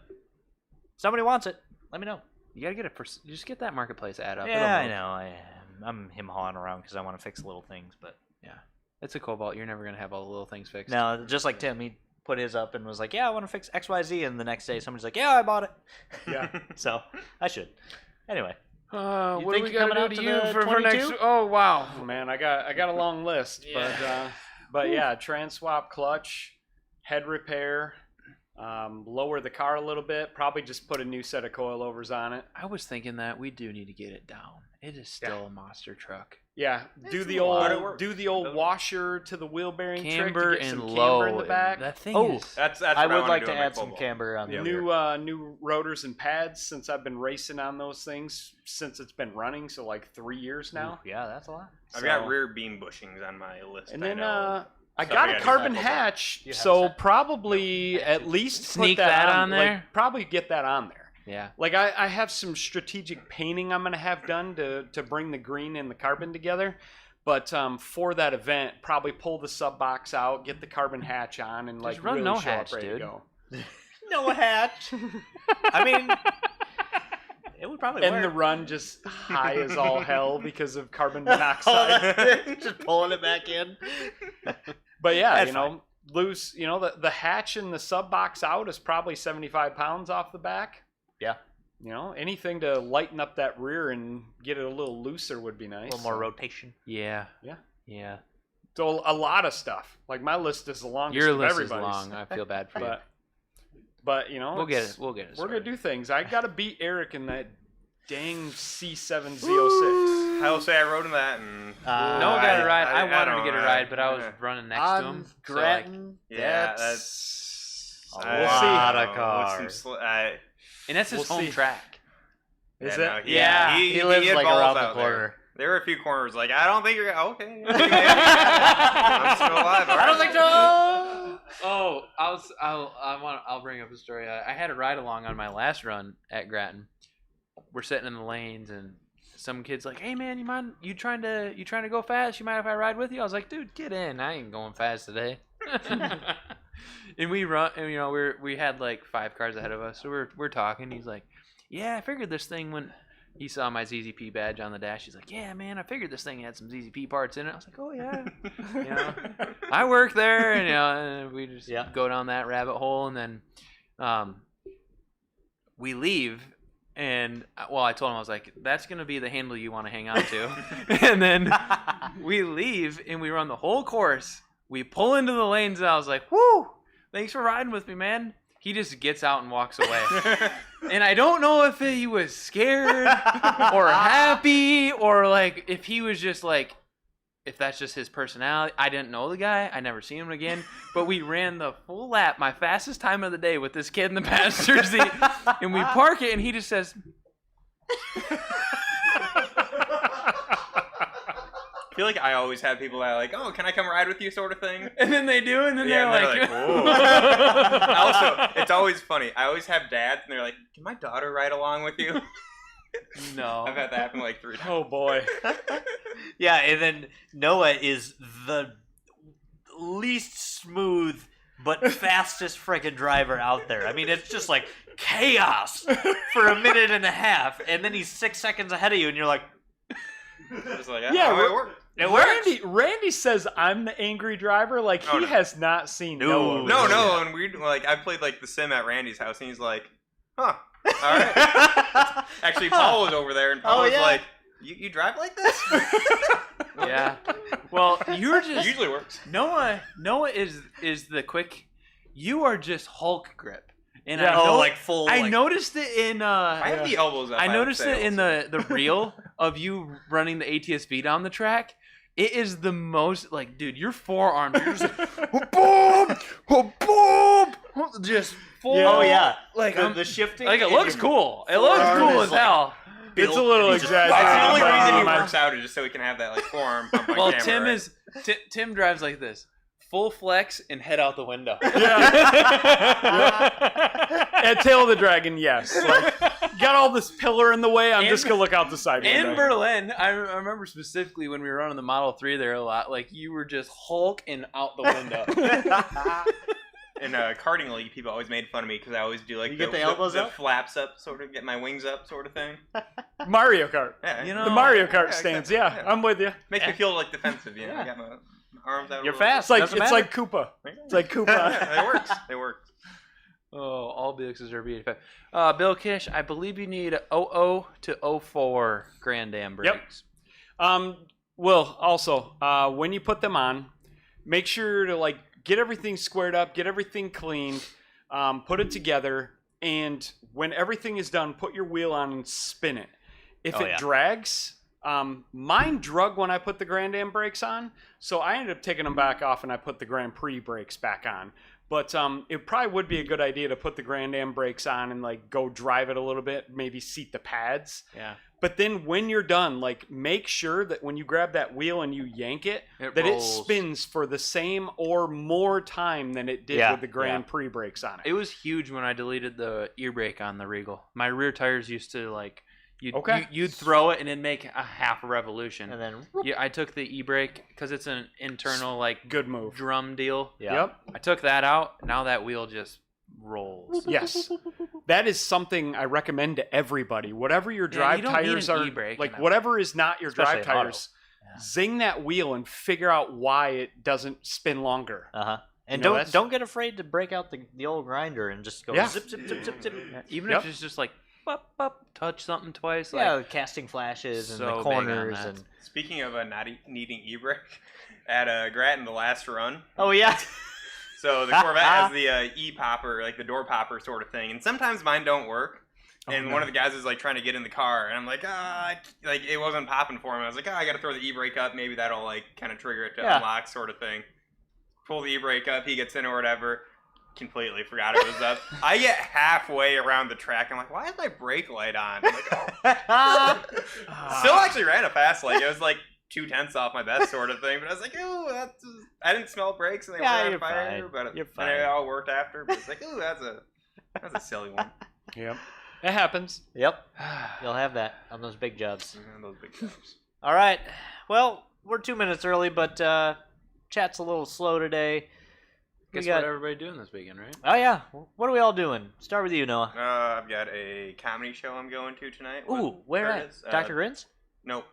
somebody wants it, let me know. You gotta get just get that marketplace ad up. Yeah, I It'll know. I'm him-hawing around because I want to fix little things, but It's a Cobalt. You're never gonna have all the little things fixed. no, just like Tim, he put his up and was like, "Yeah, I want to fix XYZ," and the next day somebody's like, "Yeah, I bought it." Yeah. So I should. Anyway, What You do think we you're gotta coming do out to to you the for next? 22? Oh wow. Oh, man, I got a long list, but yeah, trans swap, clutch, head repair, lower the car a little bit, probably just put a new set of coilovers on it. I was thinking that we do need to get it down. It is still a monster truck. Yeah, do It's the a lot of old work. do the old washer to the wheel bearing Camber trick to get and some low camber in the back. That thing Oh, is. That's I what would wanna like do to on my add some Cobalt. camber on the New rotors and pads since I've been racing on those things since it's been running, so like 3 years now. Yeah, that's a lot. I've So- got rear beam bushings on my list. And I then know. I So got we a gotta do carbon that. hatch, You have so that? probably at least Sneak put that on like, there? probably get that on there. Yeah. Like I have some strategic painting I'm gonna have done to bring the green and the carbon together. But for that event, probably pull the sub box out, get the carbon hatch on, and like run really no show hatch, up ready dude. to go. No hatch. I mean, it would probably And the work. run just high as all hell because of carbon monoxide. Just pulling it back in. But yeah, That's you know, lose, you know, the hatch and the sub box out is probably 75 pounds off the back. Yeah. You know, anything to lighten up that rear and get it a little looser would be nice. A little more rotation. Yeah. Yeah. Yeah. So a lot of stuff. Like my list is the longest Your of list is everybody's. long. I feel bad for you. But you know, We'll get it's- it. We'll get it. We're gonna do things. I gotta beat Eric in that dang C7 Z06. I will say I rode in that, and No, got a ride. I wanted to don't- get a ride, but I was running next to him. On so, like, Grattan, Yeah, that's a I- lot of with cars. some and that's his We'll home see. track. Is yeah, it? no, Yeah, he lives had like balls around the out there. corner. There were a few corners like I don't think you're okay. I'm still alive. I don't think so. Oh, I'll bring up a story. I had a ride along on my last run at Gratton. We're sitting in the lanes and some kid's like, "Hey man, you trying to go fast? You mind if I ride with you?" I was like, "Dude, get in. I ain't going fast today." And we run, and you know, we had like 5 cars ahead of us, so we're talking. He's like, "Yeah, I figured this thing when." He saw my ZZP badge on the dash. He's like, "Yeah, man, I figured this thing had some ZZP parts in it." I was like, "Oh yeah, you know, I work there," and you know, and we just go down that rabbit hole, and then we leave, and well, I told him I was like, "That's gonna be the handle you want to hang on to," and then we leave, and we run the whole course. We pull into the lanes, and I was like, "Woo! Thanks for riding with me, man." He just gets out and walks away. And I don't know if he was scared or happy or like if he was just like, if that's just his personality. I didn't know the guy. I never seen him again. But we ran the full lap, my fastest time of the day with this kid in the passenger seat. And we park it and he just says, I feel like I always have people that are like, "Oh, can I come ride with you?" sort of thing. and then they do, and then Yeah, they're and like, "Whoa." Also, it's always funny. I always have dads, and they're like, "Can my daughter ride along with you?" no. I've had that happen like 3 times. Oh boy. Yeah, and then Noah is the least smooth but fastest freaking driver out there. I mean, it's just like chaos for a minute and a half, and then he's 6 seconds ahead of you, and you're like, Just like, Yeah, it worked. it works. Randy says I'm the angry driver. Like Oh, he no. has not seen No. Noah. No, and we like I played like the sim at Randy's house, and he's like, "Huh, all right." Actually, Paul was over there, and Paul was yeah. like, "You drive like this?" Yeah. Well, you're It just usually works. Noah is the quick. You are just Hulk grip. And Yeah. I know, like full. I like, noticed it in I have the elbows up. I have noticed it in sales. the reel of you running the ATSV down the track. It is the most like, dude, your forearms are just like, boom, boom, just full. Yeah. Oh yeah, like the shifting. like it and looks your cool. It looks forearm cool is as like hell. It's a built little and he just- exaggerated. That's the only but, reason he um, works out is just so he can have that like forearm pump on Well, camera. Tim right? is Tim drives like this, full flex and head out the window. At Tail of the Dragon, yes. Like, got all this pillar in the way. I'm just gonna look out the side In window. Berlin, I remember specifically when we were running the Model 3 there a lot, like you were just Hulk and out the window. In karting league, people always made fun of me because I always do like You get the elbows the up? flaps up, sort of get my wings up, sort of thing. Mario Kart. Yeah, You know, The Mario Kart yeah, stance. exactly. Yeah, I'm with you. makes me feel like defensive. You know, Yeah. I got my arms out. a You're little fast. It's like Doesn't it's matter. like Koopa. bit. It's like Koopa. Yeah, it works. It works. Oh, all BXs are B85. Bill Kish, I believe you need 00 to 04 Grand Am brakes. Well, also, when you put them on, make sure to like get everything squared up, get everything cleaned, put it together, and when everything is done, put your wheel on and spin it. If Oh, it yeah. drags, mine drug when I put the Grand Am brakes on, so I ended up taking them back off and I put the Grand Prix brakes back on. But it probably would be a good idea to put the Grand Am brakes on and like go drive it a little bit, maybe seat the pads. Yeah. But then when you're done, like make sure that when you grab that wheel and you yank it, It that rolls. it spins for the same or more time than it did Yeah, with the Grand Prix brakes on it. It was huge when I deleted the ear brake on the Regal. My rear tires used to like, Okay. you'd throw it and it'd make a half a revolution. and then Yeah, I took the e-brake because it's an internal like Good move. drum deal. Yep. I took that out. Now that wheel just rolls. Yes. That is something I recommend to everybody. Whatever your Yeah, drive you don't need tires an are, e-brake like in a- whatever is not your Especially drive an auto. tires, Yeah. zing that wheel and figure out why it doesn't spin longer. And You know, that's- don't get afraid to break out the old grinder and just go Yeah. zip zip zip zip zip. Yeah, even Yep. if it's just like touch something twice. Yeah, Like, casting flashes and so the big on corners that. and Speaking of not needing e-brake, at Grattan, the last run, oh yeah. so the Corvette has the e-popper, like the door popper sort of thing, and sometimes mine don't work. And one of the guys is like trying to get in the car, and I'm like, like it wasn't popping for him. I was like, I got to throw the e-brake up. Maybe that'll like kind of trigger it to Yeah. unlock, sort of thing. Pull the e-brake up, he gets in or whatever. Completely forgot it was up. I get halfway around the track, I'm like, why is my brake light on? I'm like, oh. Still actually ran a fast like it was like 0.2 off my best sort of thing, but I was like, oh, that's I didn't smell brakes and they Yeah, were on you're fire, fine. but You're and fine. it all worked after. But it's like, oh, that's a silly one. Yep. It happens. Yep, you'll have that on those big jobs. Those big jobs. All right. Well, we're 2 minutes early, but chat's a little slow today. We Guess got. what everybody doing this weekend, right? Oh yeah. What are we all doing? Start with you, Noah. I've got a comedy show I'm going to tonight. Ooh, with where at? Curtis. Dr. Grins? Nope.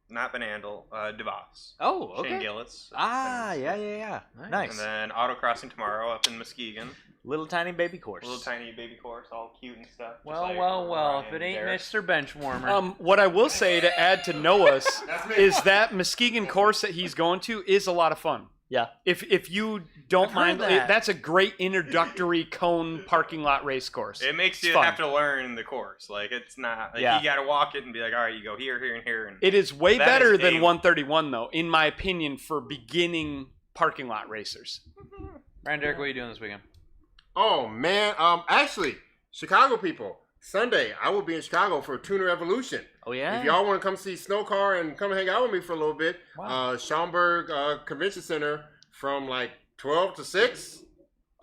Not Benandel. DeVos. Oh, okay. Shane Gillis. Ah, yeah. Nice. And then autocrossing tomorrow up in Muskegon. Little tiny baby course. Little tiny baby course, all cute and stuff. just Well, like well. Ryan If it and ain't Derek. Mr. Benchwarmer. What I will say to add to Noah's is that Muskegon course that he's going to is a lot of fun. Yeah. If you don't I've mind, heard that. that's a great introductory cone parking lot race course. It makes It's you fun. have to learn the course. Like it's not. Like, Yeah. You got to walk it and be like, all right, you go here, here, and here. And It is way That better is than a- 131 though, in my opinion, for beginning parking lot racers. Ryan Derek, what are you doing this weekend? Oh man, actually, Chicago people, Sunday I will be in Chicago for Tuner Evolution. Oh yeah. If y'all want to come see Snow Car and come hang out with me for a little bit, Wow. Schaumburg Convention Center from like 12 to 6.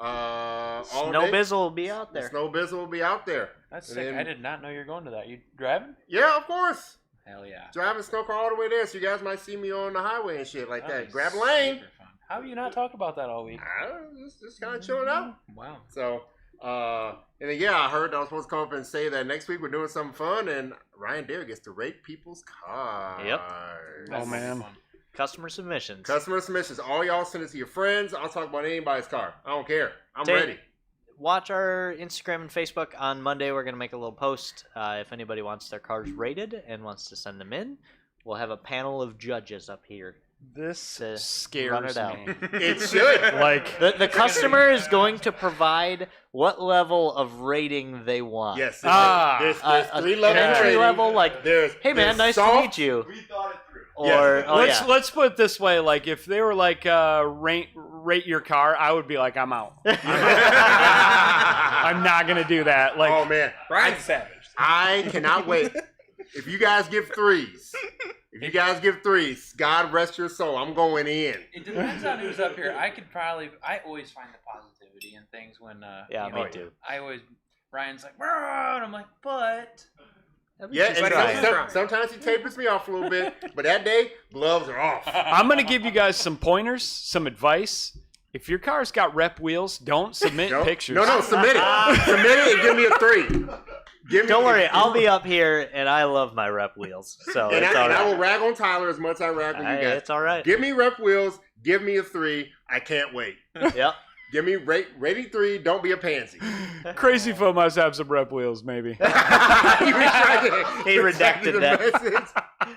All Snow day. Bizzle will be out The there. Snow Bizzle will be out there. That's And sick. then- I did not know you were going to that. You driving? Yeah, of course. Hell yeah. Driving snow car all the way there, so you guys might see me on the highway and shit like That'd that. be Grab a lane. super fun. How have you not talked about that all week? I don't know, just kind of chilling out. Wow. So, and then, yeah, I heard I was supposed to come up and say that next week we're doing something fun, and Ryan Dare gets to rate people's cars. Yep. Oh, man. Customer submissions. Customer submissions. All y'all send it to your friends. I'll talk about anybody's car. I don't care. I'm Take- ready. Watch our Instagram and Facebook on Monday. We're going to make a little post. If anybody wants their cars rated and wants to send them in, we'll have a panel of judges up here. This To run scares it out. me. It should. Like, The customer is going to provide what level of rating they want. Yes. Ah. There's A 3 levels. of entry rating. level, like, There's, hey man, there's nice soft. to meet you. We thought it through. Or Yes. let's put it this way. Like, if they were like, rate your car, I would be like, I'm out. I'm not going to do that. Like, Oh, man. Brian's savage. I cannot wait. If you guys give 3s, God rest your soul. I'm going in. It depends on who's up here. I always find the positivity in things when, Yeah, you know, me too. Ryan's like, "Rah," and I'm like, but. Yeah, Just and trying. sometimes he tapers me off a little bit, but that day, gloves are off. I'm going to give you guys some pointers, some advice. If your car's got rep wheels, don't submit No, pictures. No, submit it. Submit it and give me a 3. Don't worry, I'll be up here, and I love my rep wheels, so And it's I all right. will rag on Tyler as much as I rag on you guys. It's all right. Give me rep wheels. Give me a 3. I can't wait. Yep. Give me rating 3. Don't be a pansy. Crazy Foe must have some rep wheels, maybe. He redacted that. message.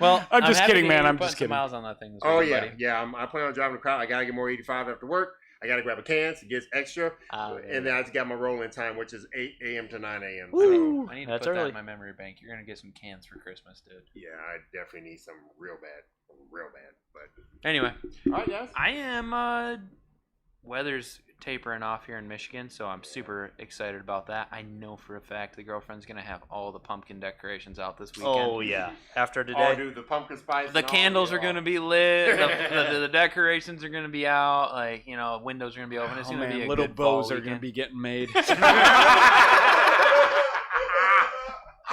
Well, I'm just happy kidding, to man. hear you I'm putting just some kidding. miles on that thing. This Oh, week, yeah. buddy. Yeah, I plan on driving the crowd. I got to get more 85 after work. I got to grab a cans. It gets extra. And then I just got my rolling time, which is 8 a.m. to 9 a.m. Woo. So, I need to That's put that early. in my memory bank. You're gonna get some cans for Christmas, dude. yeah, I definitely need some real bad. But Anyway, all right, guys. I am. Weather's tapering off here in Michigan, so I'm super excited about that. I know for a fact the girlfriend's gonna have all the pumpkin decorations out this weekend. Oh, yeah. After Oh, today. dude, the pumpkin spice. The and all, candles yeah. are gonna be lit. The decorations are gonna be out. Like, you know, windows are gonna be open. It's Oh, gonna be man, a little good fall bows are going to weekend. be getting made.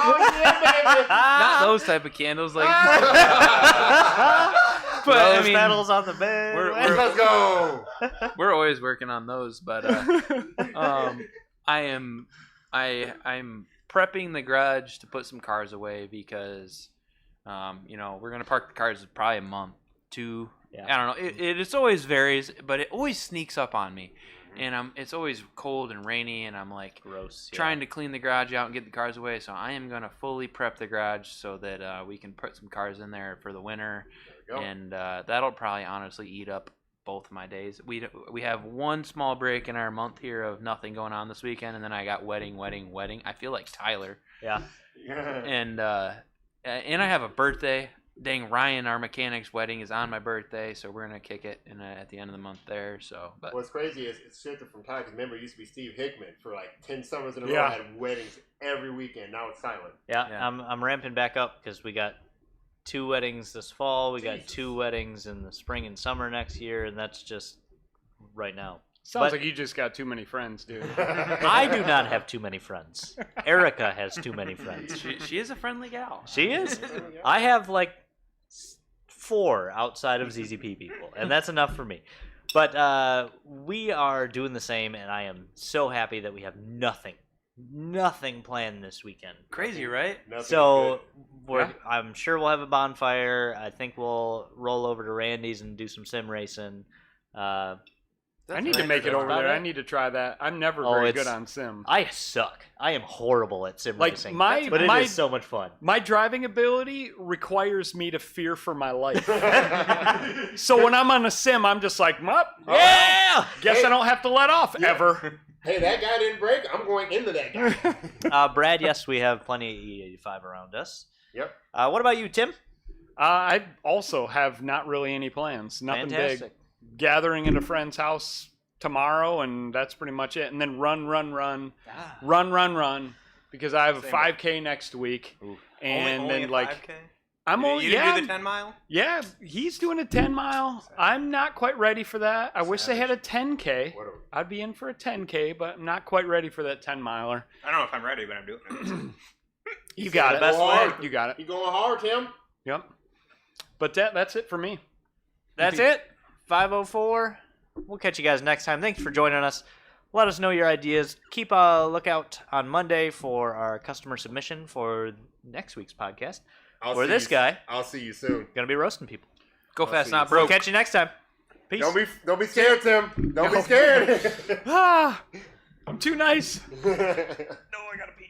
Oh, yeah, baby. Not those type of candles, like. But Rose I mean, petals on the bed. Let's go. we're always working on those. But I'm prepping the garage to put some cars away because, you know, we're gonna park the cars probably a month, 2. Yeah. I don't know. It's always varies, but it always sneaks up on me, and it's always cold and rainy, and I'm like Gross. Yeah. trying to clean the garage out and get the cars away. So I am gonna fully prep the garage so that we can put some cars in there for the winter, There we go. and that'll probably honestly eat up both of my days. We have one small break in our month here of nothing going on this weekend, and then I got wedding. I feel like Tyler, Yeah. and I have a birthday. Dang, Ryan, our mechanic's wedding is on my birthday, so we're gonna kick it at the end of the month there. So, but What's crazy is it's shifted from Tyler. Because remember, it used to be Steve Hickman for like 10 summers in a row. Yeah. Had weddings every weekend. Now it's silent. Yeah, Yeah. I'm ramping back up because we got 2 weddings this fall. We got Jesus. 2 weddings in the spring and summer next year, and that's just right now. Sounds But- like you just got too many friends, dude. I do not have too many friends. Erica has too many friends. she is a friendly gal. She is. I have like 4 outside of ZZP people, and that's enough for me. But we are doing the same, and I am so happy that we have nothing planned this weekend. Crazy, right? Nothing So good. I'm sure we'll have a bonfire. I think we'll roll over to Randy's and do some sim racing. I need to make it over there. I need to try that. I'm never very it's- good on sim. I suck. I am horrible at sim Like, racing. my- but it my- is so much fun. My driving ability requires me to fear for my life. So when I'm on a sim, I'm just like, "Mup, Yeah. guess I don't have to let off ever." Hey, that guy didn't break. I'm going into that guy. Brad, yes, we have plenty of E85 around us. Yep. What about you, Tim? I also have not really any plans. Nothing Fantastic. big. Gathering at a friend's house tomorrow, and that's pretty much it. And then run, because I have a Same 5K next week. Ooh. And only then a like 5K? I'm only You didn't do the 10 mile? Yeah, he's doing a 10 mile. I'm not quite ready for that. I wish they had a 10K. What I'd be in for a 10K, but I'm not quite ready for that 10 miler. I don't know if I'm ready, but I'm doing it. You got it. Best way. You got it. You going hard, Tim? Yep. But that's it for me. That's it. 5:04. We'll catch you guys next time. Thanks for joining us. Let us know your ideas. Keep a lookout on Monday for our customer submission for next week's podcast. Where this guy I'll see you soon. gonna be roasting people. Go I'll fast, see not you. We'll broke. catch you next time. Peace. Don't be scared, Tim. Don't be scared. I'm too nice. No, I gotta pee.